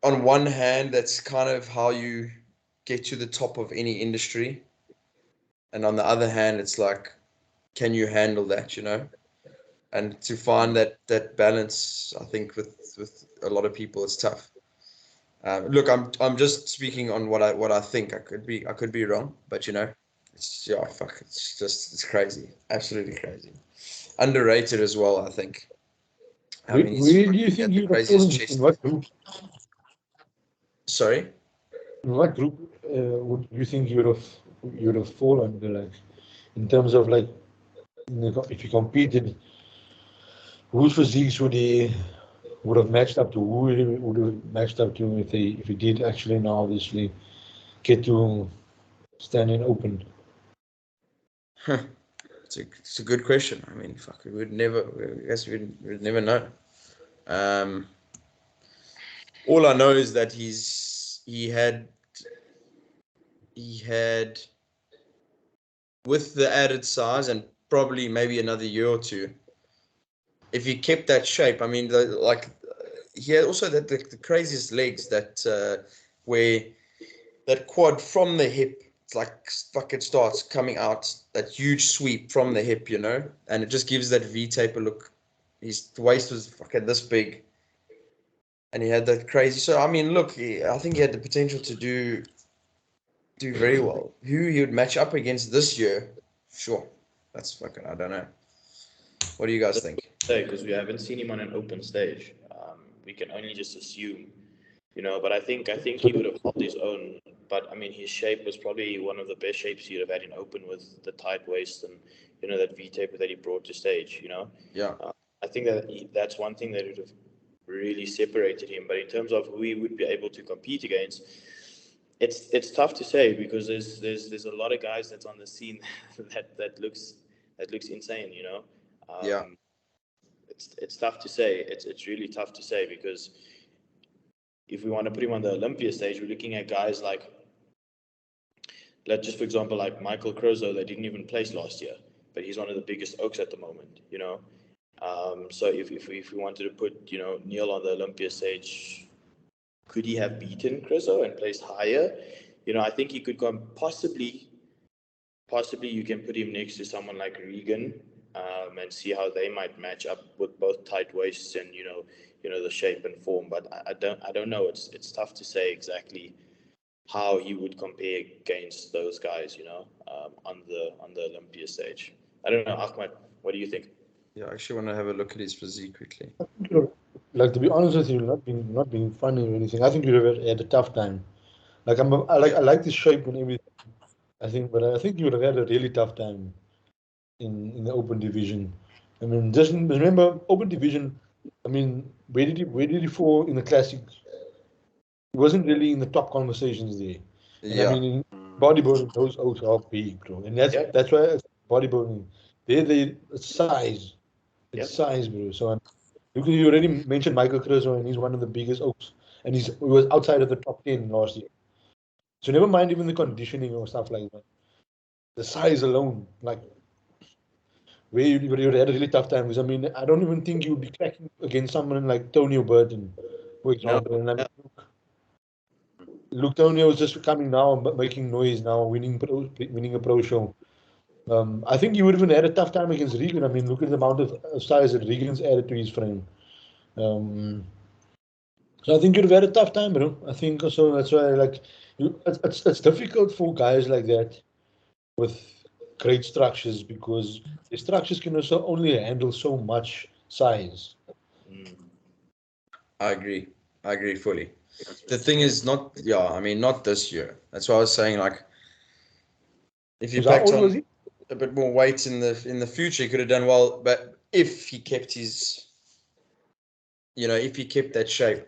on one hand, that's kind of how you get to the top of any industry, and on the other hand, it's like, can you handle that, and to find that balance, I think with a lot of people, it's tough. Look, I'm just speaking on what I think. I could be wrong, but it's crazy, absolutely crazy, underrated as well, I think. I mean, he's Where do you think had the you would have craziest fallen? In chest. what group? Sorry. In what group would you think you would have fallen? Like, in terms of like, if you competed, whose physiques would have matched up to who he would have matched up to if he did actually now obviously get to stand in open? Huh. It's a good question. I mean, fuck, I guess we'd never know. All I know is that he had with the added size and probably maybe another year or two, if he kept that shape. I mean, he had also the craziest legs where that quad from the hip, it's like fuck, it starts coming out, that huge sweep from the hip, and it just gives that V-taper look. His waist was fucking this big, and he had that crazy. So I mean, look, I think he had the potential to do very well. Who he would match up against this year, sure, that's fucking, I don't know. What do you guys think? Because we haven't seen him on an open stage. We can only just assume, But I think he would have held his own. But I mean, his shape was probably one of the best shapes he'd have had in open, with the tight waist and that V taper that he brought to stage. Yeah. I think that's one thing that would have really separated him. But in terms of who he would be able to compete against, it's tough to say, because there's a lot of guys that's on the scene that looks insane. Yeah. It's tough to say. It's really tough to say, because if we want to put him on the Olympia stage, we're looking at guys like just for example, like Michael Crozo, that didn't even place last year, but he's one of the biggest oaks at the moment. So if we wanted to put Neil on the Olympia stage, could he have beaten Crozo and placed higher? I think he could come, possibly you can put him next to someone like Regan, and see how they might match up with both tight waists and the shape and form. But I don't know. It's tough to say exactly how he would compare against those guys, on the Olympia stage. I don't know, Ahmad. What do you think? Yeah, I actually want to have a look at his physique quickly. Like, to be honest with you, not being funny or anything, I think you'd have had a tough time. Like, I like the shape and everything. But I think you would have had a really tough time in the open division. I mean, just remember, open division. I mean, where did he fall in the classic? He wasn't really in the top conversations there. And I Yeah. mean, in bodybuilding, those oats are big, bro. And that's Yep. that's why bodybuilding, it's size, Yep. bro. So you already mentioned Michael Criso, and he's one of the biggest oaks, and he was outside of the top 10 last year. So never mind even the conditioning or stuff like that. The size alone, like, where you had a really tough time, because I mean, I don't even think you'd be cracking against someone like Tonio Burton, for No. example. And I mean, Yeah. Luke Tonio is just coming now and making noise now, winning a pro show. I think you would have had a tough time against Regan. I mean, look at the amount of size that Regan's added to his frame. So I think you'd have had a tough time, bro. I think also that's why, like, it's difficult for guys like that with great structures, because the structures can also only handle so much size. Mm. I agree fully. That's The very thing true. is, not this year. That's why I was saying, like, If he So how packed old was on he? a bit more weight in the future, he could have done well. But if he kept his, if he kept that shape,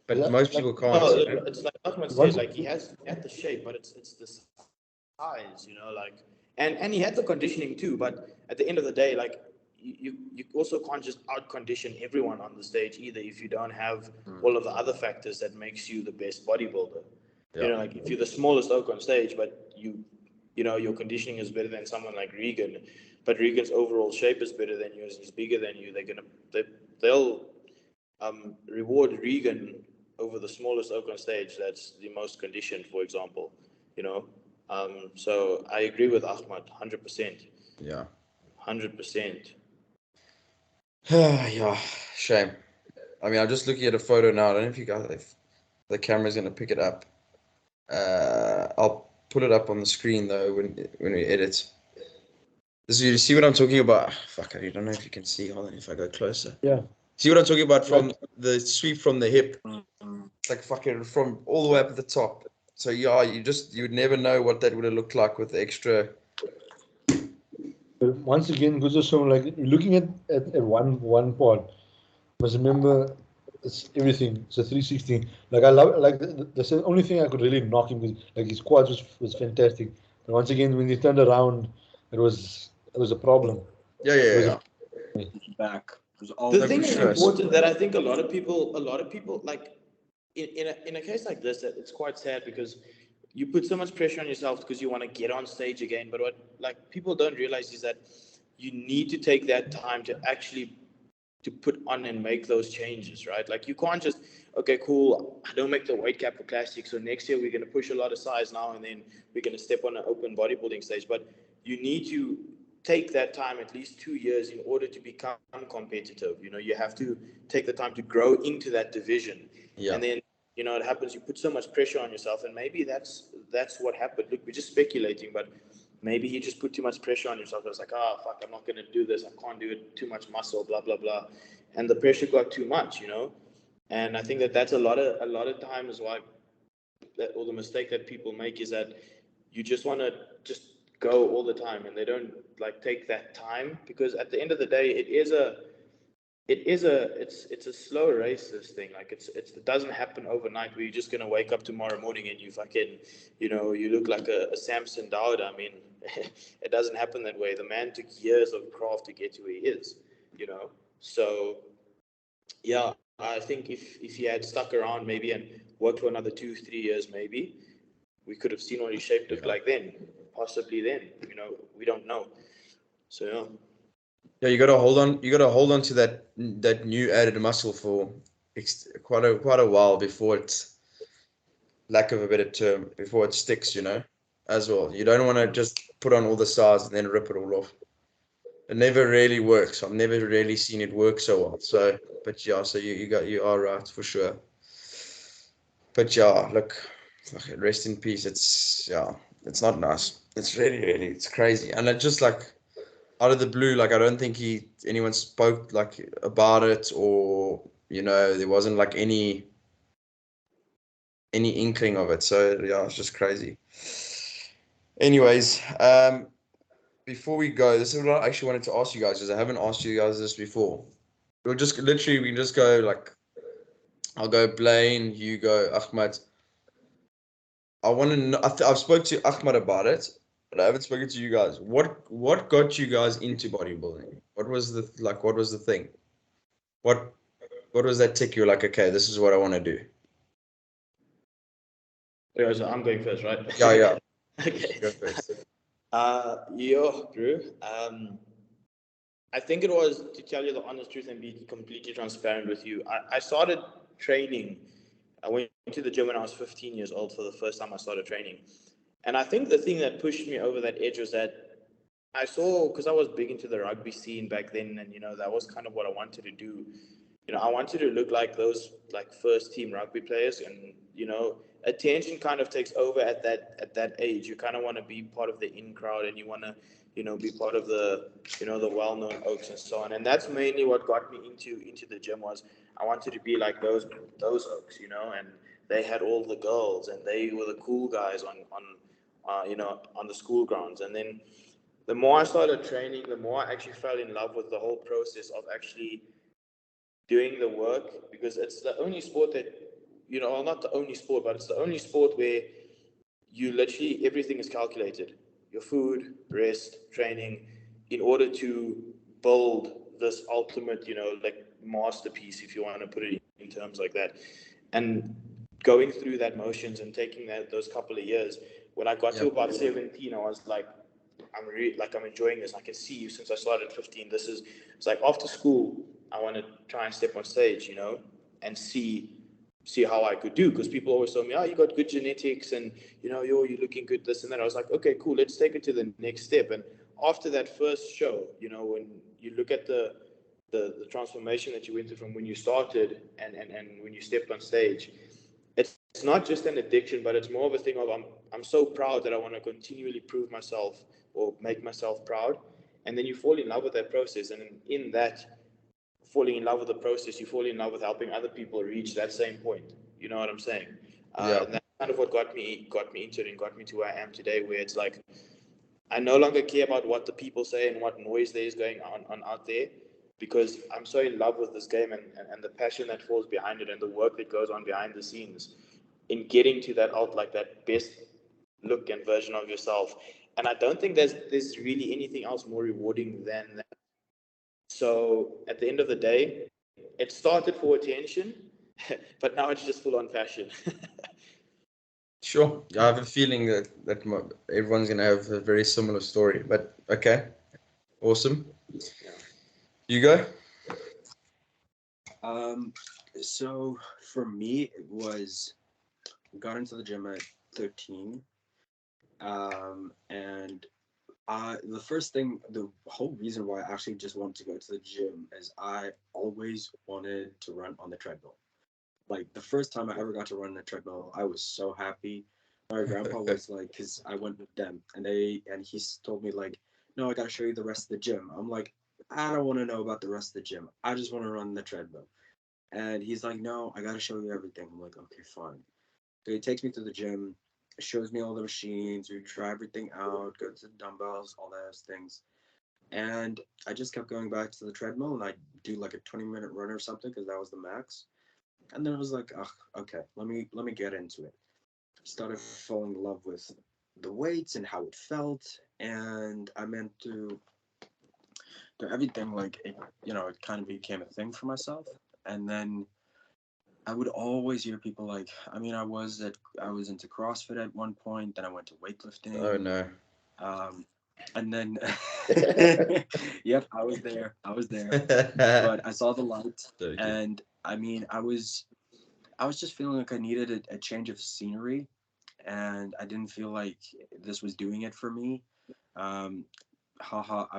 but Yeah, most like people can't. Well, it's like Ahmed said, once. like he had the shape, but it's the size, like, and he had the conditioning too. But at the end of the day, like you also can't just out condition everyone on the stage either if you don't have all of the other factors that makes you the best bodybuilder. Yeah. Like if you're the smallest oak on stage, but your conditioning is better than someone like Regan, but Regan's overall shape is better than yours, he's bigger than you, they'll reward Regan over the smallest oak on stage that's the most conditioned, for example. So I agree with Ahmad 100%. Yeah. 100%. Yeah. Shame. I mean, I'm just looking at a photo now. I don't know if the camera's gonna pick it up. I'll put it up on the screen though when we edit. You see what I'm talking about? Fuck, I don't know if you can see. Hold on, if I go closer. Yeah. See what I'm talking about from Right. the sweep from the hip? It's like fucking from all the way up at the top. So yeah, you would never know what that would have looked like with the extra. Once again, goes to show like looking at one part. Must remember it's everything. It's a 360. Like I love like that's the only thing I could really knock him with. Like his quads was fantastic. But once again, when he turned around, it was a problem. Yeah, It was yeah, a Back. It was all The No, thing for is sure. important that I think a lot of people like in a case like this, that it's quite sad because you put so much pressure on yourself because you want to get on stage again. But what like people don't realize is that you need to take that time to actually to put on and make those changes, right? Like you can't just, okay, cool, I don't make the weight cap for classic, so next year we're going to push a lot of size now and then we're going to step on an open bodybuilding stage. But you need to take that time, at least 2 years, in order to become competitive. You have to take the time to grow into that division. Yeah. And then, it happens, you put so much pressure on yourself, and maybe that's what happened. Look, we're just speculating, but maybe he just put too much pressure on himself. It was like, oh fuck, I'm not going to do this. I can't do it. Too much muscle, blah blah blah, and the pressure got too much. And I think that that's a lot of times why or the mistake that people make is that you just want to just go all the time, and they don't like take that time, because at the end of the day, it's a slow race, this thing. Like it doesn't happen overnight where you're just gonna wake up tomorrow morning and you fucking you look like a Samson Dowd. I mean, it doesn't happen that way. The man took years of craft to get to where he is. So yeah, I think if he had stuck around maybe and worked for another 2-3 years, maybe we could have seen what his shape looked like then. Possibly then. We don't know. So yeah. Yeah, you got to hold on. You got to hold on to that new added muscle for quite a while before it's, lack of a better term, before it sticks. As well. You don't want to just put on all the size and then rip it all off. It never really works. I've never really seen it work so well. So, but yeah, so you are right for sure. But yeah, look, rest in peace. It's not nice. It's really, it's crazy, and it just like out of the blue, like I don't think anyone spoke like about it, or there wasn't like any inkling of it. So yeah, it's just crazy. Anyways, before we go, this is what I actually wanted to ask you guys, because I haven't asked you guys this before. We can just go like, I'll go Blaine, you go Ahmad. I want to know. I've spoke to Ahmad about it, but I haven't spoken to you guys. What got you guys into bodybuilding? What was the thing? What was that tick? You're like, okay, this is what I want to do. Yeah, so I'm going first, right? Yeah. Okay. Go first. Drew. I think it was, to tell you the honest truth and be completely transparent with you, I started training. I went to the gym when I was 15 years old for the first time I started training. And I think the thing that pushed me over that edge was that I saw, because I was big into the rugby scene back then, and that was kind of what I wanted to do. I wanted to look like those like first team rugby players, and attention kind of takes over at that age. You kind of want to be part of the in crowd, and you want to be part of the well-known oaks and so on. And that's mainly what got me into the gym. Was I wanted to be like those oaks, and they had all the girls, and they were the cool guys on the school grounds. And then the more I started training, the more I actually fell in love with the whole process of actually doing the work, because it's the only sport that, well, not the only sport, but it's the only sport where you literally, everything is calculated. Your food, rest, training, in order to build this ultimate, like masterpiece, if you want to put it in terms like that. And going through that motions and taking those couple of years, when I got to about 17, I was like, I'm enjoying this. I can see you since I started at 15. It's like after school, I want to try and step on stage, and see how I could do, because people always told me, oh, you got good genetics, and you're looking good, this and that. I was like, okay, cool, let's take it to the next step. And after that first show, when you look at the transformation that you went through from when you started and when you stepped on stage, it's not just an addiction, but it's more of a thing of I'm so proud that I want to continually prove myself or make myself proud. And then you fall in love with that process, and in that falling in love with the process, you fall in love with helping other people reach that same point. You know what I'm saying? And that's kind of what got me into it and got me to where I am today, where it's like I no longer care about what the people say and what noise there is going on out there, because I'm so in love with this game, and the passion that falls behind it, and the work that goes on behind the scenes in getting to that like that best look and version of yourself. And I don't think there's really anything else more rewarding than that. So at the end of the day, it started for attention, but now it's just full on passion. Sure. I have a feeling that everyone's going to have a very similar story. But okay. Awesome. Yeah. You go? So for me, it was got into the gym at 13. And the first thing, the whole reason why I actually just wanted to go to the gym is I always wanted to run on the treadmill. Like the first time I ever got to run on the treadmill, I was so happy. My grandpa was like, because I went with them, and he told me like, no, I got to show you the rest of the gym. I'm like, I don't want to know about the rest of the gym. I just want to run the treadmill. And he's like, no, I got to show you everything. I'm like, okay, fine. So he takes me to the gym, shows me all the machines, we try everything out, go to the dumbbells, all those things. And I just kept going back to the treadmill, and I do like a 20-minute run or something, because that was the max. And then I was like, oh, okay, let me get into it. Started falling in love with the weights and how it felt, and I meant to do everything like it. It kind of became a thing for myself. And then I would always hear people like, I mean, I was into CrossFit at one point, then I went to weightlifting. Oh no. And then, yep, I was there, but I saw the light, and I mean, I was just feeling like I needed a change of scenery, and I didn't feel like this was doing it for me. I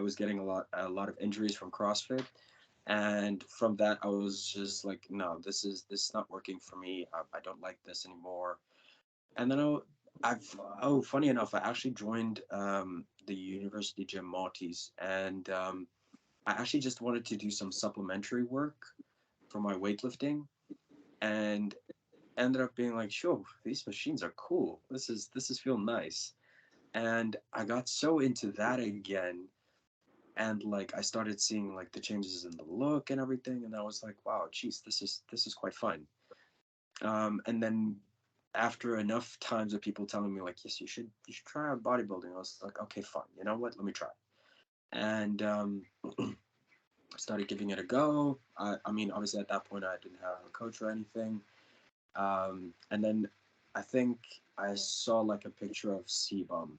was getting a lot of injuries from CrossFit, and from that I was just like, no, this is not working for me. I don't like this anymore. And then funny enough, I actually joined the university gym Maltese, and I actually just wanted to do some supplementary work for my weightlifting, and ended up being like, sure, these machines are cool. This is feel nice. And I got so into that again, and like I started seeing like the changes in the look and everything, and I was like, wow, geez, this is quite fun. And then after enough times of people telling me like, yes, you should try out bodybuilding, I was like, okay, fine, you know what, let me try. And I started giving it a go. I mean, obviously at that point I didn't have a coach or anything. And then I think I saw like a picture of C-Bum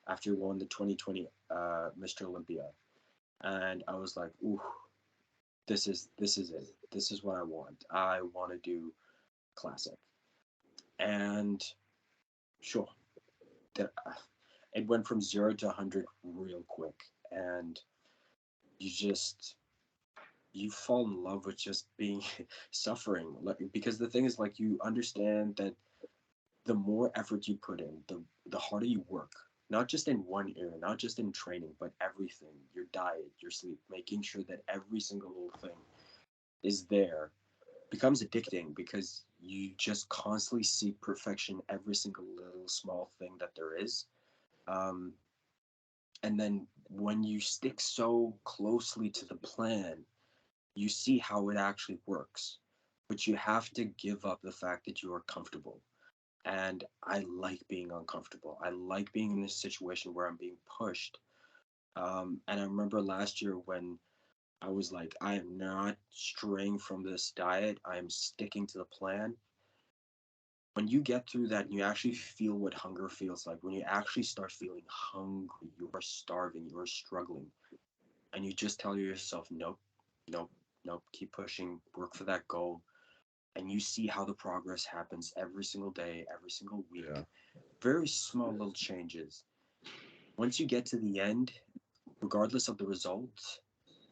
after he won the 2020 Mr Olympia, and I was like, ooh, this is it. This is what I want. I want to do classic. And sure, that it went from 0 to 100 real quick, and you fall in love with just being suffering, like, because the thing is, like, you understand that the more effort you put in, the harder you work, not just in one area, not just in training, but everything, your diet, your sleep, making sure that every single little thing is there, becomes addicting, because you just constantly seek perfection every single little small thing that there is. And then when you stick so closely to the plan, you see how it actually works. But you have to give up the fact that you are comfortable. And I like being uncomfortable. I like being in a situation where I'm being pushed. And I remember last year when I was like, I am not straying from this diet. I am sticking to the plan. When you get through that and you actually feel what hunger feels like, when you actually start feeling hungry, you are starving, you are struggling, and you just tell yourself, nope, nope, nope, keep pushing, work for that goal. And you see how the progress happens every single day, every single week. Yeah. Very small little changes. Once you get to the end, regardless of the results,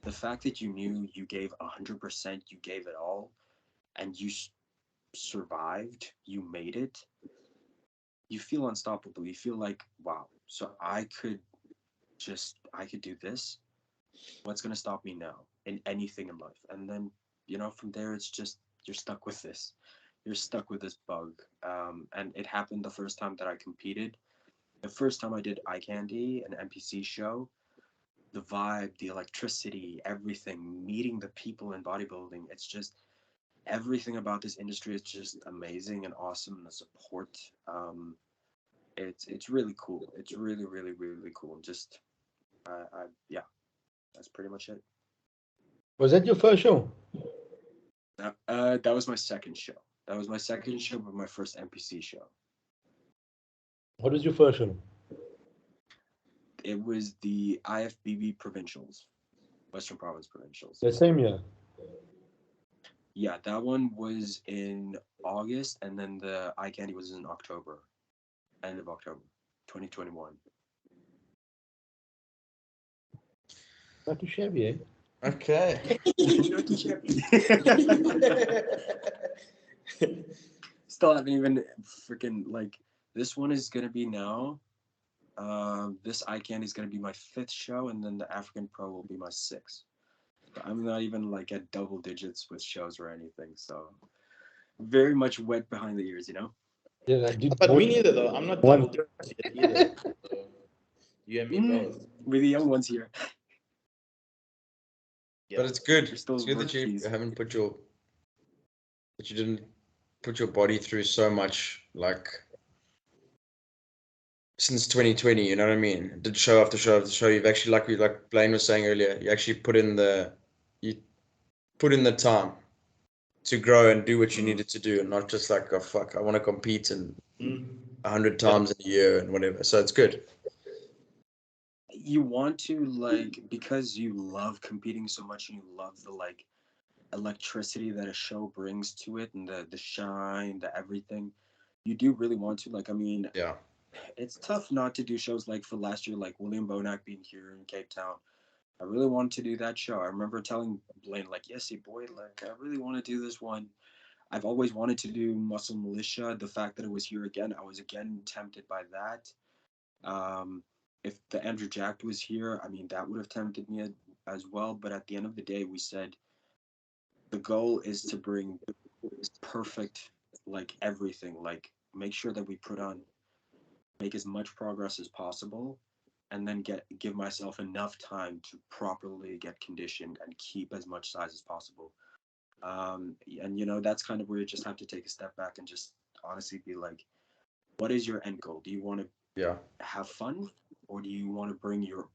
the fact that you knew you gave 100%, you gave it all, and you survived, you made it, you feel unstoppable. You feel like, wow, so I could do this. What's going to stop me now in anything in life? And then, from there, it's just, you're stuck with this. You're stuck with this bug. And it happened the first time that I competed. The first time I did eye candy, an NPC show, the vibe, the electricity, everything, meeting the people in bodybuilding. It's just everything about this industry is just amazing and awesome. And the support, it's really cool. It's really, really, really cool. Just, yeah, that's pretty much it. Was that your first show? That was my second show. That was my second show, but my first NPC show. What was your first show? It was the IFBB Provincials, Western Province Provincials. The same year. Yeah, that one was in August, and then the eye candy was in October, end of October, 2021. Not too shabby, eh? Okay. Still haven't even freaking like this one is gonna be now. This eye candy is gonna be my 5th show, and then the African Pro will be my 6th. But I'm not even like at double digits with shows or anything, so very much wet behind the ears, Yeah, I did But both. me neither, though. I'm not One. double digits yet either. So you and me both. With the young ones here. Yeah. But it's good. You're still It's good that you rookies. that you didn't put your body through so much, like since 2020. You know what I mean? Did show after show after show. You've actually, like Blaine was saying earlier, you actually put in the time to grow and do what you needed to do, and not just like, oh fuck, I want to compete and 100 times in a year and whatever. So it's good. You want to, like, because you love competing so much and you love the like electricity that a show brings to it, and the shine, the everything. You do really want to, like, I mean, Yeah. it's tough not to do shows like for last year, like William Bonac being here in Cape Town. I really wanted to do that show. I remember telling Blaine, like, yes, boy, like, I really want to do this one. I've always wanted to do Muscle Militia. The fact that it was here again, I was again tempted by that. If the Andrew Jack was here, I mean, that would have tempted me as well. But at the end of the day, we said the goal is to bring perfect, like, everything. Like, make sure that we make as much progress as possible, and then give myself enough time to properly get conditioned and keep as much size as possible. And that's kind of where you just have to take a step back and just honestly be like, what is your end goal? Do you want to have fun, or do you want to bring your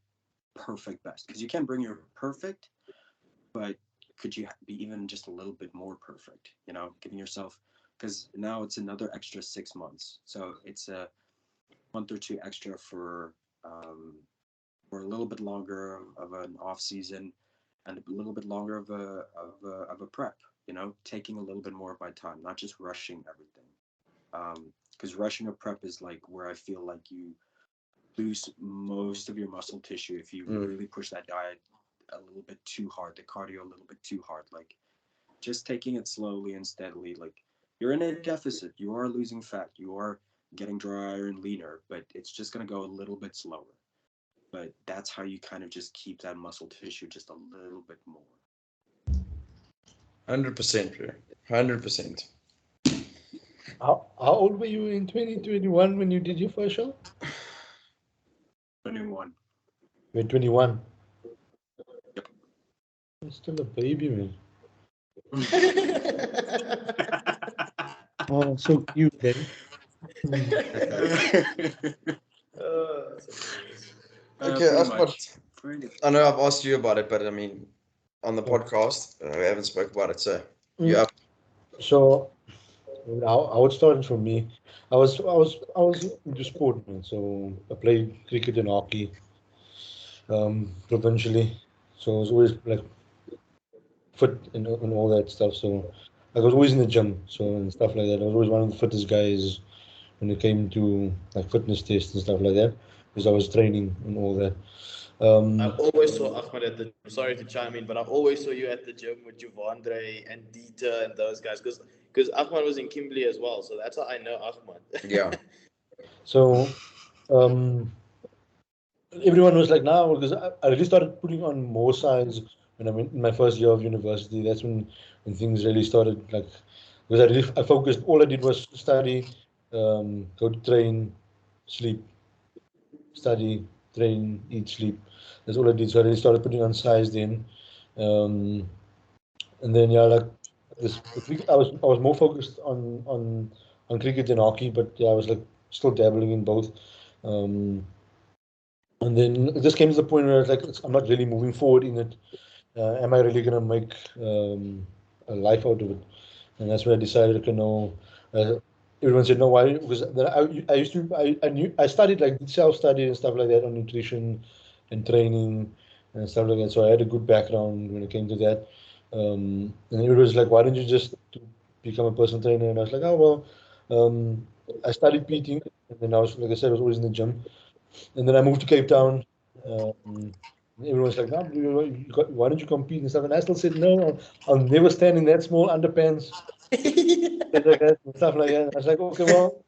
perfect best? Because you can bring your perfect, but could you be even just a little bit more perfect? Giving yourself, because now it's another extra 6 months, so it's a month or two extra for a little bit longer of an off season, and a little bit longer of a prep. Taking a little bit more of my time, not just rushing everything. Because rushing a prep is like where I feel like you lose most of your muscle tissue if you really push that diet a little bit too hard, the cardio a little bit too hard. Like, just taking it slowly and steadily. Like, you're in a deficit, you are losing fat, you are getting drier and leaner, but it's just going to go a little bit slower. But that's how you kind of just keep that muscle tissue just a little bit more. 100%, bro. 100%. How old were you in 2021 when you did your first show? 21. You were 21. Yep. You're still a baby, man. Oh, so cute, then. Okay, Pretty Ahmad, much. Pretty. I know I've asked you about it, but I mean, on the Yeah. podcast, we haven't spoke about it. So Mm. you up? So, how it started for me, I was into sport, man. So I played cricket and hockey, provincially. So I was always like fit and all that stuff. So I was always in the gym, so and stuff like that. I was always one of the fittest guys when it came to like fitness tests and stuff like that, because I was training and all that. I Um, always saw Ahmed at the. I'm sorry to chime in, but I always saw you at the gym with Javandre and Dieter and those guys because Ahmed was in Kimberley as well, so that's how I know Ahmed. Yeah. so um, everyone was like, now because I really started putting on more size when I went in my first year of university. That's when things really started like because I focused. All I did was study, go to train, sleep, study, train, eat, sleep. That's all I did. So I really started putting on size then. Um, and then yeah, like the cricket, I was more focused on cricket than hockey, but yeah, I was like still dabbling in both. Um, and then it just came to the point where I was like, I'm not really moving forward in it. Am I really gonna make a life out of it? And that's when I decided, okay, no. Uh, Everyone said no. Why? Because then I used to I knew I studied like self study and stuff like that on nutrition and training and stuff like that. So I had a good background when it came to that. And it was like, why don't you just become a personal trainer? And I was like, oh well. I studied PT, and then I was like I said, I was always in the gym. And then I moved to Cape Town. Um, Everyone's like, no, why don't you compete and stuff? And I still said, no, I'll never stand in that small underpants and stuff like that. And I was like, okay, well,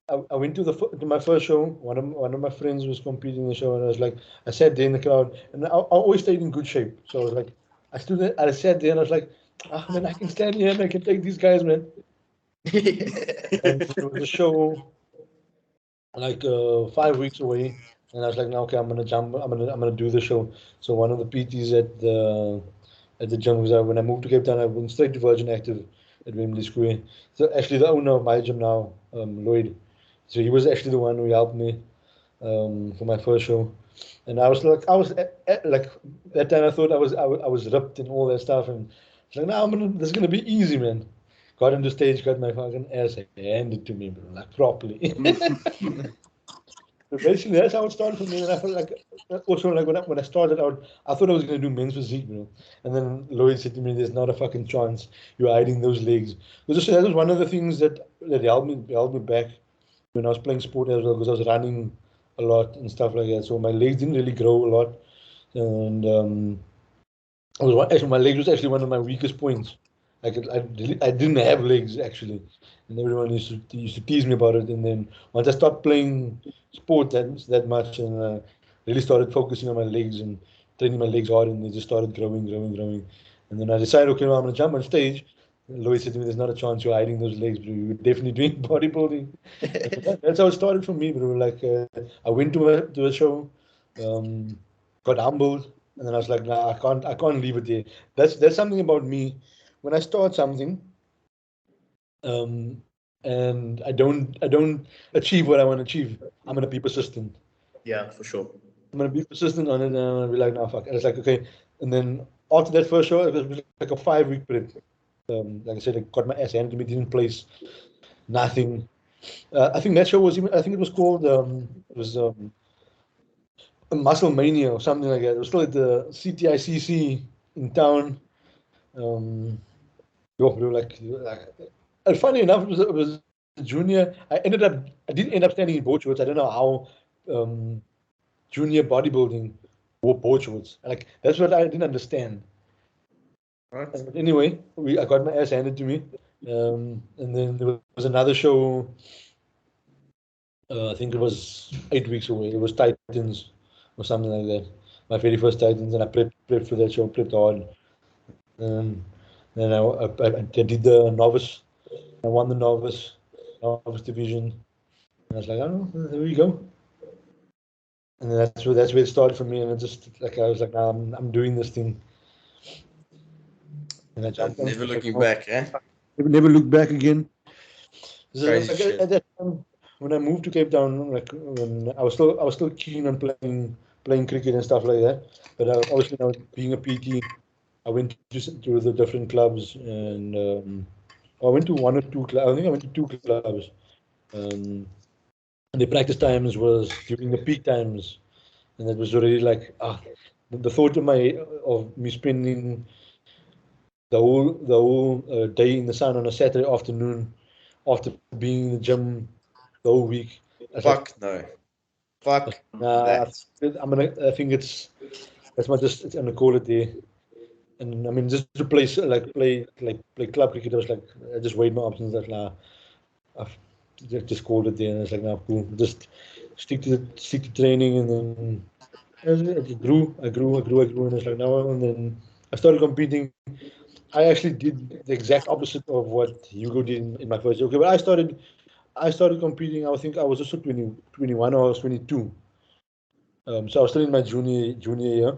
I went to to my first show. One of my friends was competing in the show, and I was like, I sat there in the crowd, and I always stayed in good shape. So I was like, I stood there, I sat there, and I was like, ah, man, I can stand here and I can take these guys, man. And there was a show like 5 weeks away, and I was like, no, okay, I'm gonna jump. I'm gonna do the show. So one of the PTs at the gym was when I moved to Cape Town, I went straight to Virgin Active at Wembley Square. So actually, the owner of my gym now, Lloyd, so he was actually the one who helped me for my first show. And I was like, like that time I thought I was ripped and all that stuff, and it's like, no, this is gonna be easy, man. Got on the stage, got my fucking ass handed to me, bro, like properly. So basically, that's how it started for me. And I felt like also like when I started out, I thought I was gonna do men's physique, And then Lloyd said to me, "There's not a fucking chance you're hiding those legs." Because that was one of the things that helped me back when I was playing sport as well, because I was running a lot and stuff like that. So my legs didn't really grow a lot, and actually my legs was actually one of my weakest points. I didn't have legs actually, and everyone used to tease me about it. And then once I stopped playing sport that much and really started focusing on my legs and training my legs hard, and they just started growing, growing, growing. And then I decided, okay, well, I'm gonna jump on stage. And Lloyd said to me, "There's not a chance you're hiding those legs, bro. You're definitely doing bodybuilding." That's how it started for me, bro. Like I went to a show, um, got humbled, and then I was like, nah, I can't leave it there. That's something about me. When I start something, and I don't achieve what I want to achieve, I'm gonna be persistent. Yeah, for sure. I'm gonna be persistent on it, and I'm gonna be like, nah, fuck. And it's like, okay. And then after that first show, it was like a 5 week prep. Like I said, I got my ass handed to me, didn't place nothing. I think that show was even. I think it was called. It was Muscle Mania or something like that. It was still at the CTICC in town. Um, bro, and funny enough, it was a junior. I didn't end up standing in board shorts. I don't know how junior bodybuilding wore board shorts. Like that's what I didn't understand. Right. But anyway, I got my ass handed to me, and then there was another show. I think it was 8 weeks away. It was Titans or something like that. My very first Titans, and I prepped for that show, prepped hard. And then I did the novice. I won the novice. novice division. And I was like, oh, there we go. And then that's where it started for me. And it just like I was like, nah, I'm doing this thing. And I jumped on. Never I was like, looking no, back, eh? never look back again. So Crazy like, shit. at that time, when I moved to Cape Town, like when I was still keen on playing cricket and stuff like that. But obviously now being a PT, I went to the different clubs, and I went to one or two clubs. I think I went to two clubs. Um, and the practice times was during the peak times, and it was already like the thought of me spending the whole day in the sun on a Saturday afternoon after being in the gym the whole week. I was like, Fuck no. Fuck nah, that. I think I'm gonna call it there. And I mean, just to play club cricket, I was like, I just weighed my options. Like, nah, I've just called it there. And it's like, nah, cool. Just stick to training, and then it grew. And it's like now, and then I started competing. I actually did the exact opposite of what Hugo did in my first year. Okay, but I started competing. I think I was also 21 or I was 22. So I was still in my junior year.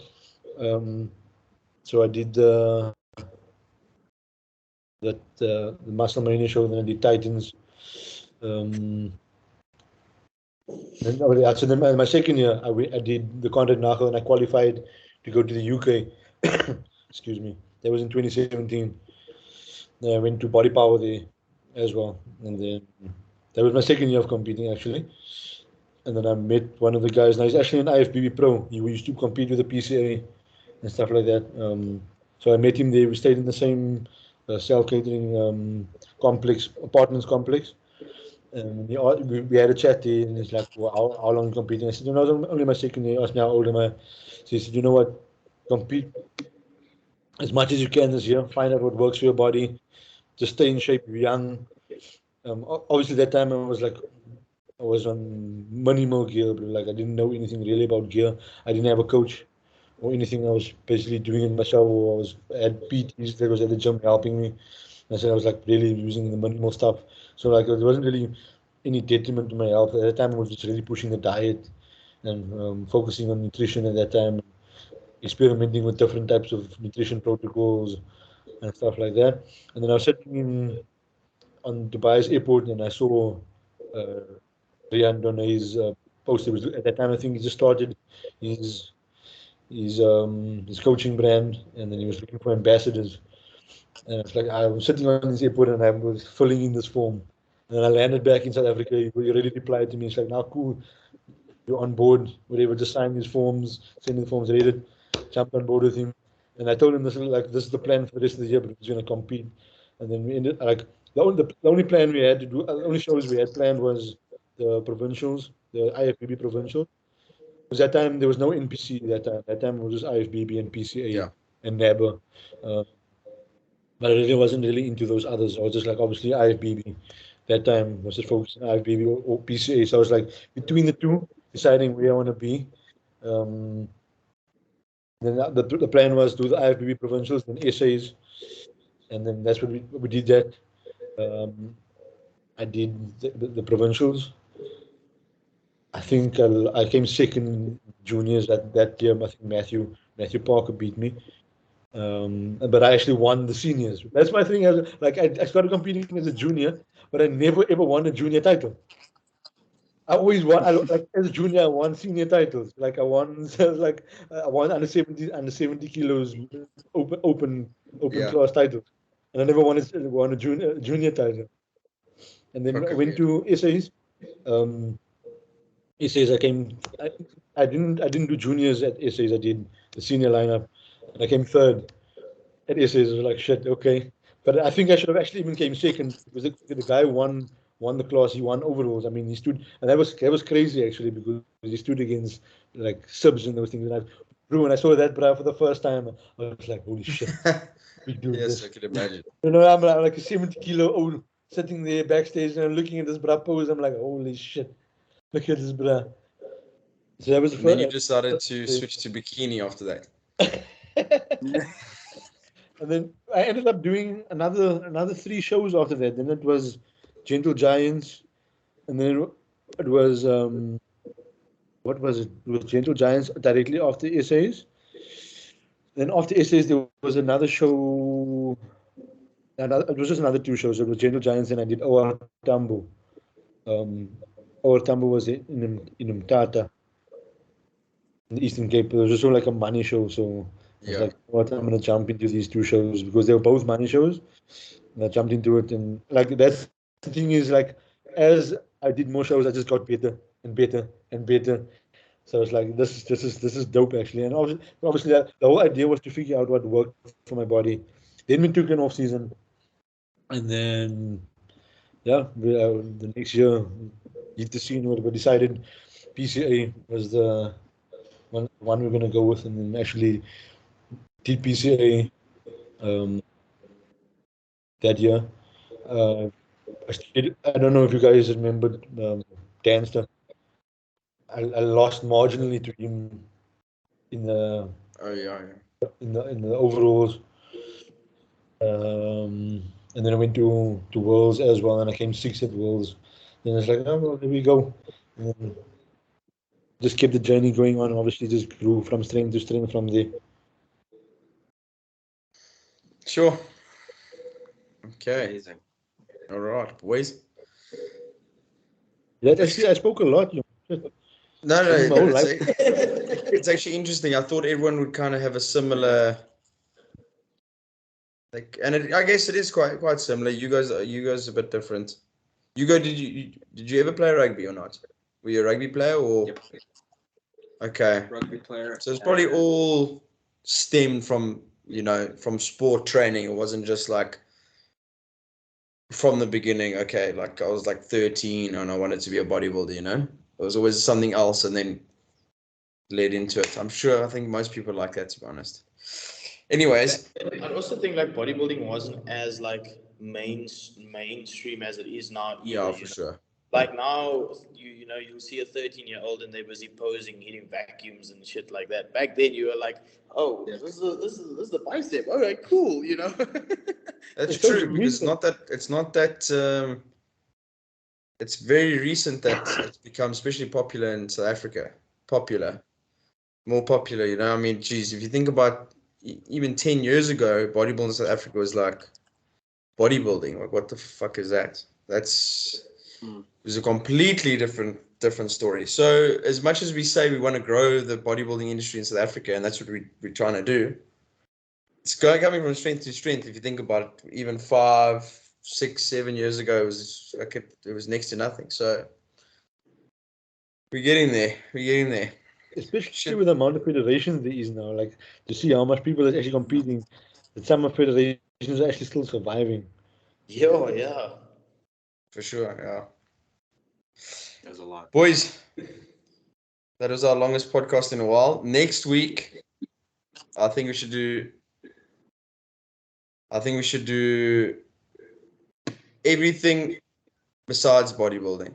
So I did the Muscle Mania show, then I did Titans. Um, so then my second year, I did the Conrad Nagel and I qualified to go to the UK. Excuse me. That was in 2017. Then I went to Body Power there as well. And then that was my second year of competing actually. And then I met one of the guys. Now he's actually an IFBB pro. He used to compete with the PCA and stuff like that. So I met him there. We stayed in the same self catering apartments complex. And we had a chat there, and he's like, well, how long are you competing? I said, no, it's only my second year. He asked me how old am I? So he said, you know what? Compete as much as you can this year. Find out what works for your body. Just stay in shape. You're young. Obviously, that time I was on minimal gear, but like I didn't know anything really about gear. I didn't have a coach or anything. I was basically doing it myself. Or I had PTs that was at the gym helping me. I said I was like really using the minimal stuff. So like it wasn't really any detriment to my health. At that time, I was just really pushing the diet and focusing on nutrition at that time, experimenting with different types of nutrition protocols and stuff like that. And then I was sitting on Dubai's airport and I saw uh, Rian Donay's post. It was at that time I think he just started his his coaching brand, and then he was looking for ambassadors. And it's like I was sitting on this airport and I was filling in this form. And then I landed back in South Africa. He already replied to me. It's like, now cool, you're on board, whatever, just sign these forms, send the forms, read it, jumped on board with him. And I told him this is the plan for the rest of the year, but he's gonna compete. And then we ended like the only plan we had to do, the only shows we had planned was the provincials, the IFBB provincial. Because that time there was no NPC that time. That time it was just IFBB and PCA Yeah. and NABA. Uh, but I really wasn't really into those others. I was just like obviously IFBB. That time was just focused on IFBB or PCA. So I was like between the two, deciding where I want to be. Um, then the plan was do the IFBB provincials, then essays, and then that's what we did that. Um, I did the provincials. I think I came second juniors that year. I think Matthew Parker beat me. But I actually won the seniors. That's my thing. I started competing as a junior, but I never ever won a junior title. I always won. Like as a junior, I won senior titles. Like I won, I won under 70 kilos open Yeah. class titles, and I never won a junior title. And then I Fuck went you. to essays. Um, essays, I didn't do juniors at essays. I did the senior lineup, and I came third. At essays. I was like, shit, okay. But I think I should have actually even came second because the guy won the class. He won overalls. I mean, he stood, and that was crazy actually because he stood against like subs and those things. Bro, when I saw that bro for the first time, I was like, holy shit, we do Yes, this. I can imagine. I'm like a 70-kilo old sitting there backstage and I'm looking at this bra pose. I'm like, holy shit, look at this bra. So that was the And then you first. decided to switch to bikini after that. And then I ended up doing another three shows after that. Then it was Gentle Giants, and then it was what was it? It was Gentle Giants directly after essays. Then after essays, there was another show. It was just another two shows. It was Gentle Giants, and I did Our Tambo. Um, Our Tambo was in Mtata, in the Eastern Cape. It was just sort of like a money show. So I was Yeah. like, what? I'm gonna jump into these two shows because they were both money shows. And I jumped into it, and like that's the thing is like as I did more shows, I just got better and better and better. So it's like this is dope actually, and obviously the whole idea was to figure out what worked for my body. Then we took an off season, and then yeah, the next year hit the scene where we decided PCA was the one we're gonna go with, and then actually did PCA um, that year. Uh, I don't know if you guys remember Danster. I lost marginally to him in the Oh yeah. in the overalls. And then I went to Worlds as well, and I came sixth at Worlds. Then it's like, oh well, there we go. And then just kept the journey going on. Obviously, just grew from strength to strength from there. Sure. Okay. Amazing. All right, boys. That actually, I spoke a lot. No, My whole life. it's actually interesting. I thought everyone would kind of have a similar, like, and I guess it is quite similar. You guys are a bit different. Did you ever play rugby or not? Were you a rugby player or? Yep. Okay. Rugby player. So it's probably all stemmed from from sport training. It wasn't just like from the beginning. Okay, like I was like 13 and I wanted to be a bodybuilder. It was always something else, and then led into it. I think most people like that, to be honest. Anyways, I also think like bodybuilding wasn't as like mainstream as it is now either. yeah, for sure. Like now, you'll see a 13-year-old and they're busy posing, hitting vacuums and shit like that. Back then, you were like, oh, this is the bicep. All right, cool. That's It's so true because it's not that it's very recent that it's become especially popular in South Africa. More popular. I mean, geez, if you think about even 10 years ago, bodybuilding in South Africa was like bodybuilding. Like, what the fuck is that? It was a completely different story. So as much as we say we want to grow the bodybuilding industry in South Africa, and that's what we're trying to do, it's coming from strength to strength. If you think about it, even 5, 6, 7 years ago, it was next to nothing. So we're getting there. Especially with the amount of federations there is now, like to see how much people are actually competing, that some of federations are actually still surviving. Yeah. For sure, yeah. There's a lot. Boys, that was our longest podcast in a while. Next week, I think we should do everything besides bodybuilding.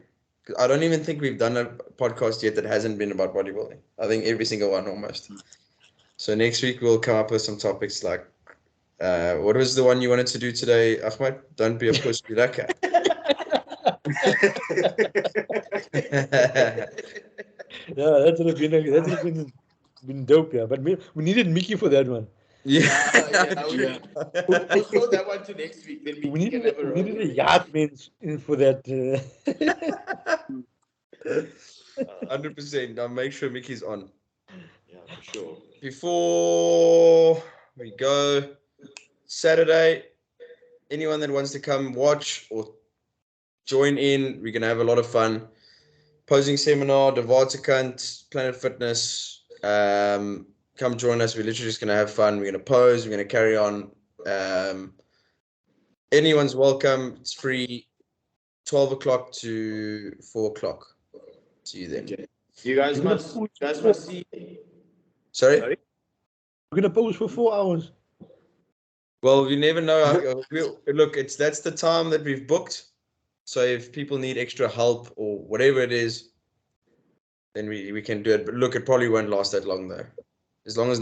I don't even think we've done a podcast yet that hasn't been about bodybuilding. I think every single one almost. So next week we'll come up with some topics like what was the one you wanted to do today, Ahmed? Don't be a puss, be like that. Yeah, that would have been dope, yeah. But we needed Mickey for that one. Yeah. Postpone that one to next week. Then We needed a yard bench in for that. 100%. I'll make sure Mickey's on. Yeah, for sure. Before we go, Saturday, anyone that wants to come watch or join in, we're going to have a lot of fun. Posing seminar, Devaartekant, Planet Fitness. Come join us. We're literally just going to have fun. We're going to pose. We're going to carry on. Anyone's welcome. It's free. 12 o'clock to 4 o'clock. See you then. Okay. You guys must see. Sorry? We're gonna pose for 4 hours. Well, you never know. Look, that's the time that we've booked. So if people need extra help or whatever it is, then we can do it. But look, it probably won't last that long though. As long as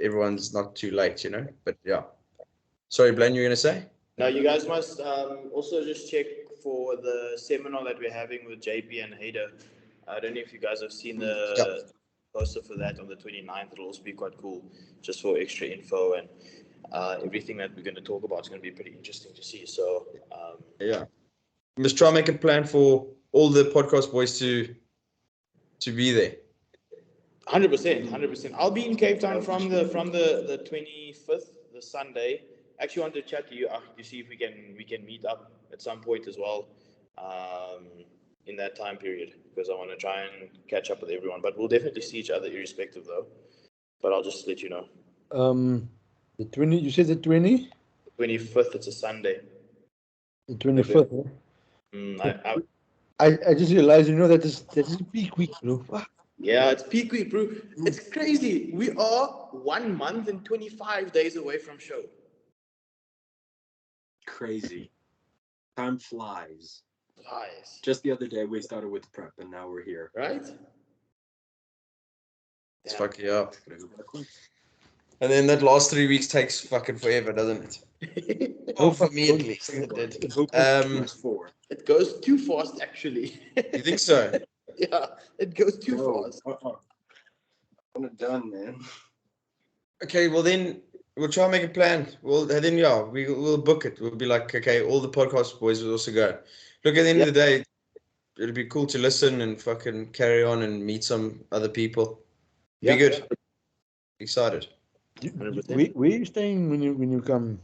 everyone's not too late, But yeah. Sorry, Blaine, you were gonna say? Now you guys must also just check for the seminar that we're having with JP and Hader. I don't know if you guys have seen the poster for that on the 29th. It'll also be quite cool, just for extra info and everything that we're going to talk about is going to be pretty interesting to see. So yeah, we must try and make a plan for all the podcast boys to be there. 100%. I'll be in Cape Town from the 25th, the Sunday. Actually, want to chat to you to see if we can meet up at some point as well, in that time period, because I want to try and catch up with everyone. But we'll definitely see each other irrespective, though. But I'll just let you know. The 20. You said the 20. 25th. It's a Sunday. The 25th. I just realized, that is peak week, bro. Fuck. Yeah, it's peak week, bro. It's crazy. We are 1 month and 25 days away from show. Crazy. Time flies. Flies. Just the other day we started with prep and now we're here. Right? It's fucking up. And then that last 3 weeks takes fucking forever, doesn't it? Oh, for me at least, it did. It goes too fast, actually. You think so? Yeah, it goes too fast. I'm not done, man. Okay, well then we'll try and make a plan. We'll book it. We'll be like, okay, all the podcast boys will also go. Look, at the end of the day, it'll be cool to listen and fucking carry on and meet some other people. Be good. Excited. Where are you staying when you come,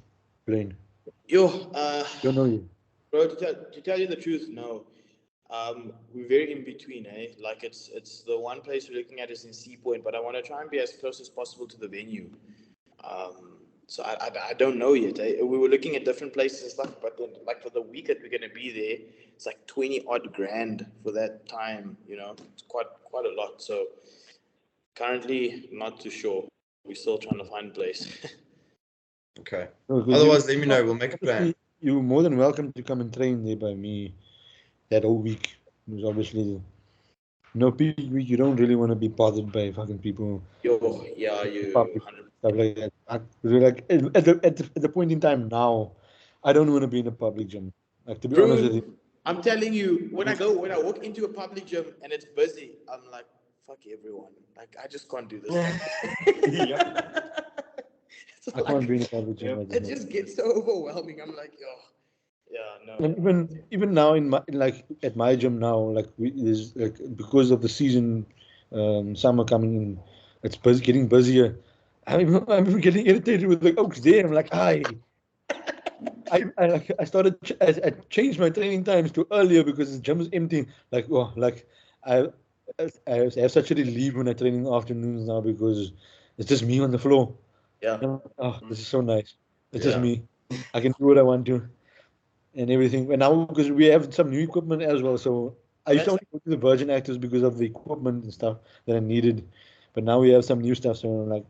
Blaine? Don't know you. Bro, to tell you the truth, no. We're very in between, eh? Like it's the one place we're looking at is in Sea Point, but I want to try and be as close as possible to the venue. So I don't know yet. Eh? We were looking at different places and stuff, but then like for the week that we're gonna be there, it's like 20 odd grand for that time. It's quite a lot. So currently, not too sure. We're still trying to find a place. Okay. Otherwise, let me know. We'll make a plan. You're more than welcome to come and train there by me that whole week. Because obviously, peak week, you don't really want to be bothered by fucking people. Stuff like that. Like at the point in time now, I don't want to be in a public gym. Like, to be honest with you. I'm telling you, when I walk into a public gym and it's busy, I'm like, fuck everyone. Like, I just can't do this. I can't be in a public gym. It just gets so overwhelming. I'm like, no. And even now at my gym now, like there's like because of the season, summer coming in, it's getting busier. I'm getting irritated with the oaks there. I'm like, I started. I changed my training times to earlier because the gym is empty. I have such a relief when I train in the afternoons now because it's just me on the floor. Yeah. This is so nice. It's just me. I can do what I want to, and everything. And now because we have some new equipment as well, so I used to only go to the Virgin Actors because of the equipment and stuff that I needed, but now we have some new stuff. So I'm like,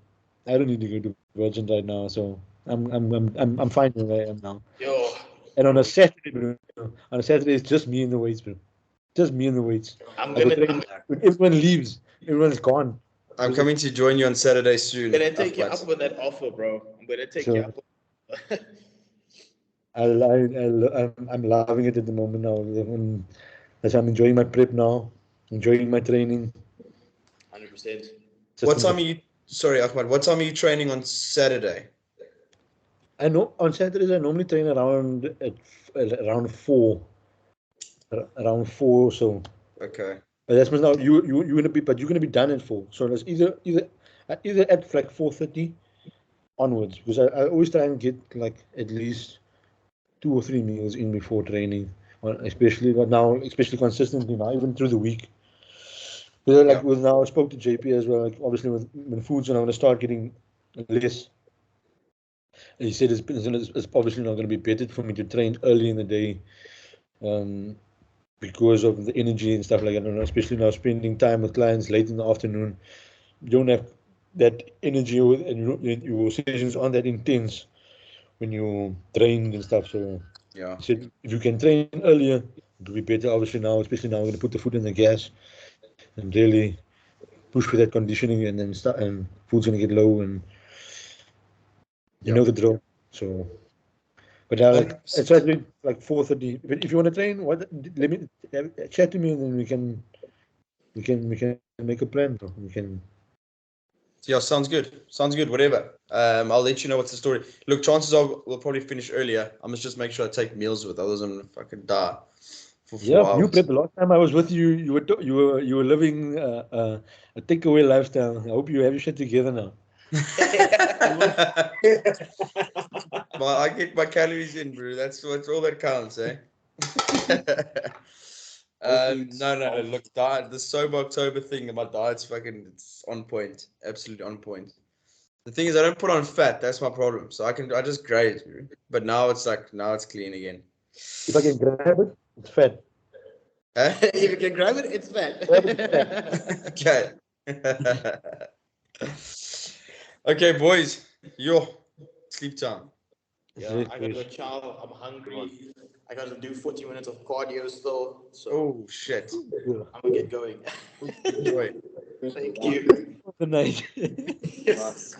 I don't need to go to Virgin right now. So I'm fine where I am now. And on a Saturday, it's just me in the weights, bro. Just me in the weights. When everyone leaves, everyone's gone. I'm coming to join you on Saturday soon. I'm gonna take you up with that offer, bro. I'm gonna take you up. I'm loving it at the moment now. As I'm enjoying my prep now, enjoying my training. 100%. What time are you? Sorry, Ahmad. What time are you training on Saturday? I know on Saturdays I normally train around 4. Around 4 or so. Okay. But that's now you're gonna be done at 4. So that's either at like 4:30 onwards, because I always try and get like at least 2 or 3 meals in before training, especially consistently now, even through the week. Because now I spoke to JP as well. Like obviously when food's going to start getting less. He said it's obviously not going to be better for me to train early in the day, because of the energy and stuff like that. Especially now spending time with clients late in the afternoon, you don't have that energy, and your sessions aren't that intense when you train and stuff. So he said if you can train earlier, it will be better. Obviously now, especially now, we're going to put the foot in the gas and really push for that conditioning, and then start, and food's going to get low, and you know the drill. So But like, I try to do like 4:30. But if you want to train, what? Let me chat to me, and then we can make a plan. Bro. We can. Yeah, sounds good. Sounds good. Whatever. I'll let you know what's the story. Look, chances are we'll probably finish earlier. I must just make sure I take meals with, otherwise I'm gonna fucking die for 4 Yeah, you hours. prep. The last time I was with you, you were living a takeaway lifestyle. I hope you have your shit together now. I get my calories in, bro. That's all that counts, eh? No. Look, diet. The sober October thing. My diet's fucking. It's on point. Absolutely on point. The thing is, I don't put on fat. That's my problem. So I just graze, bro. But now it's clean again. If I can grab it, it's fat. Huh? If you can grab it, it's fat. Grab it, it's fat. Okay. Okay, boys. Yo, sleep time. Yeah, I gotta go chow. I'm hungry. I gotta do 40 minutes of cardio still. So Oh shit. I'm gonna get going. Enjoy. Thank you. The night. Yes.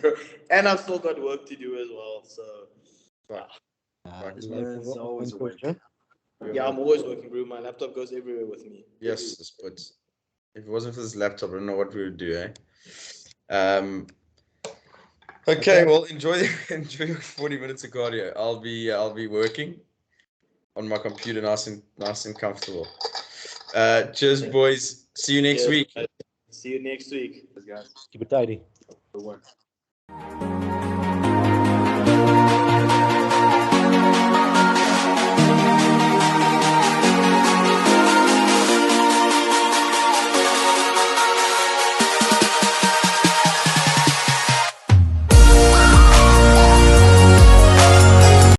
And I've still got work to do as well. So There's always work. yeah, I'm always working, bro. My laptop goes everywhere with me. Yes, but if it wasn't for this laptop, I don't know what we would do, eh? Okay, well, enjoy your 40 minutes of cardio. I'll be working on my computer, nice and comfortable. Cheers, boys. See you next week. See you next week. Keep it tidy. Good work.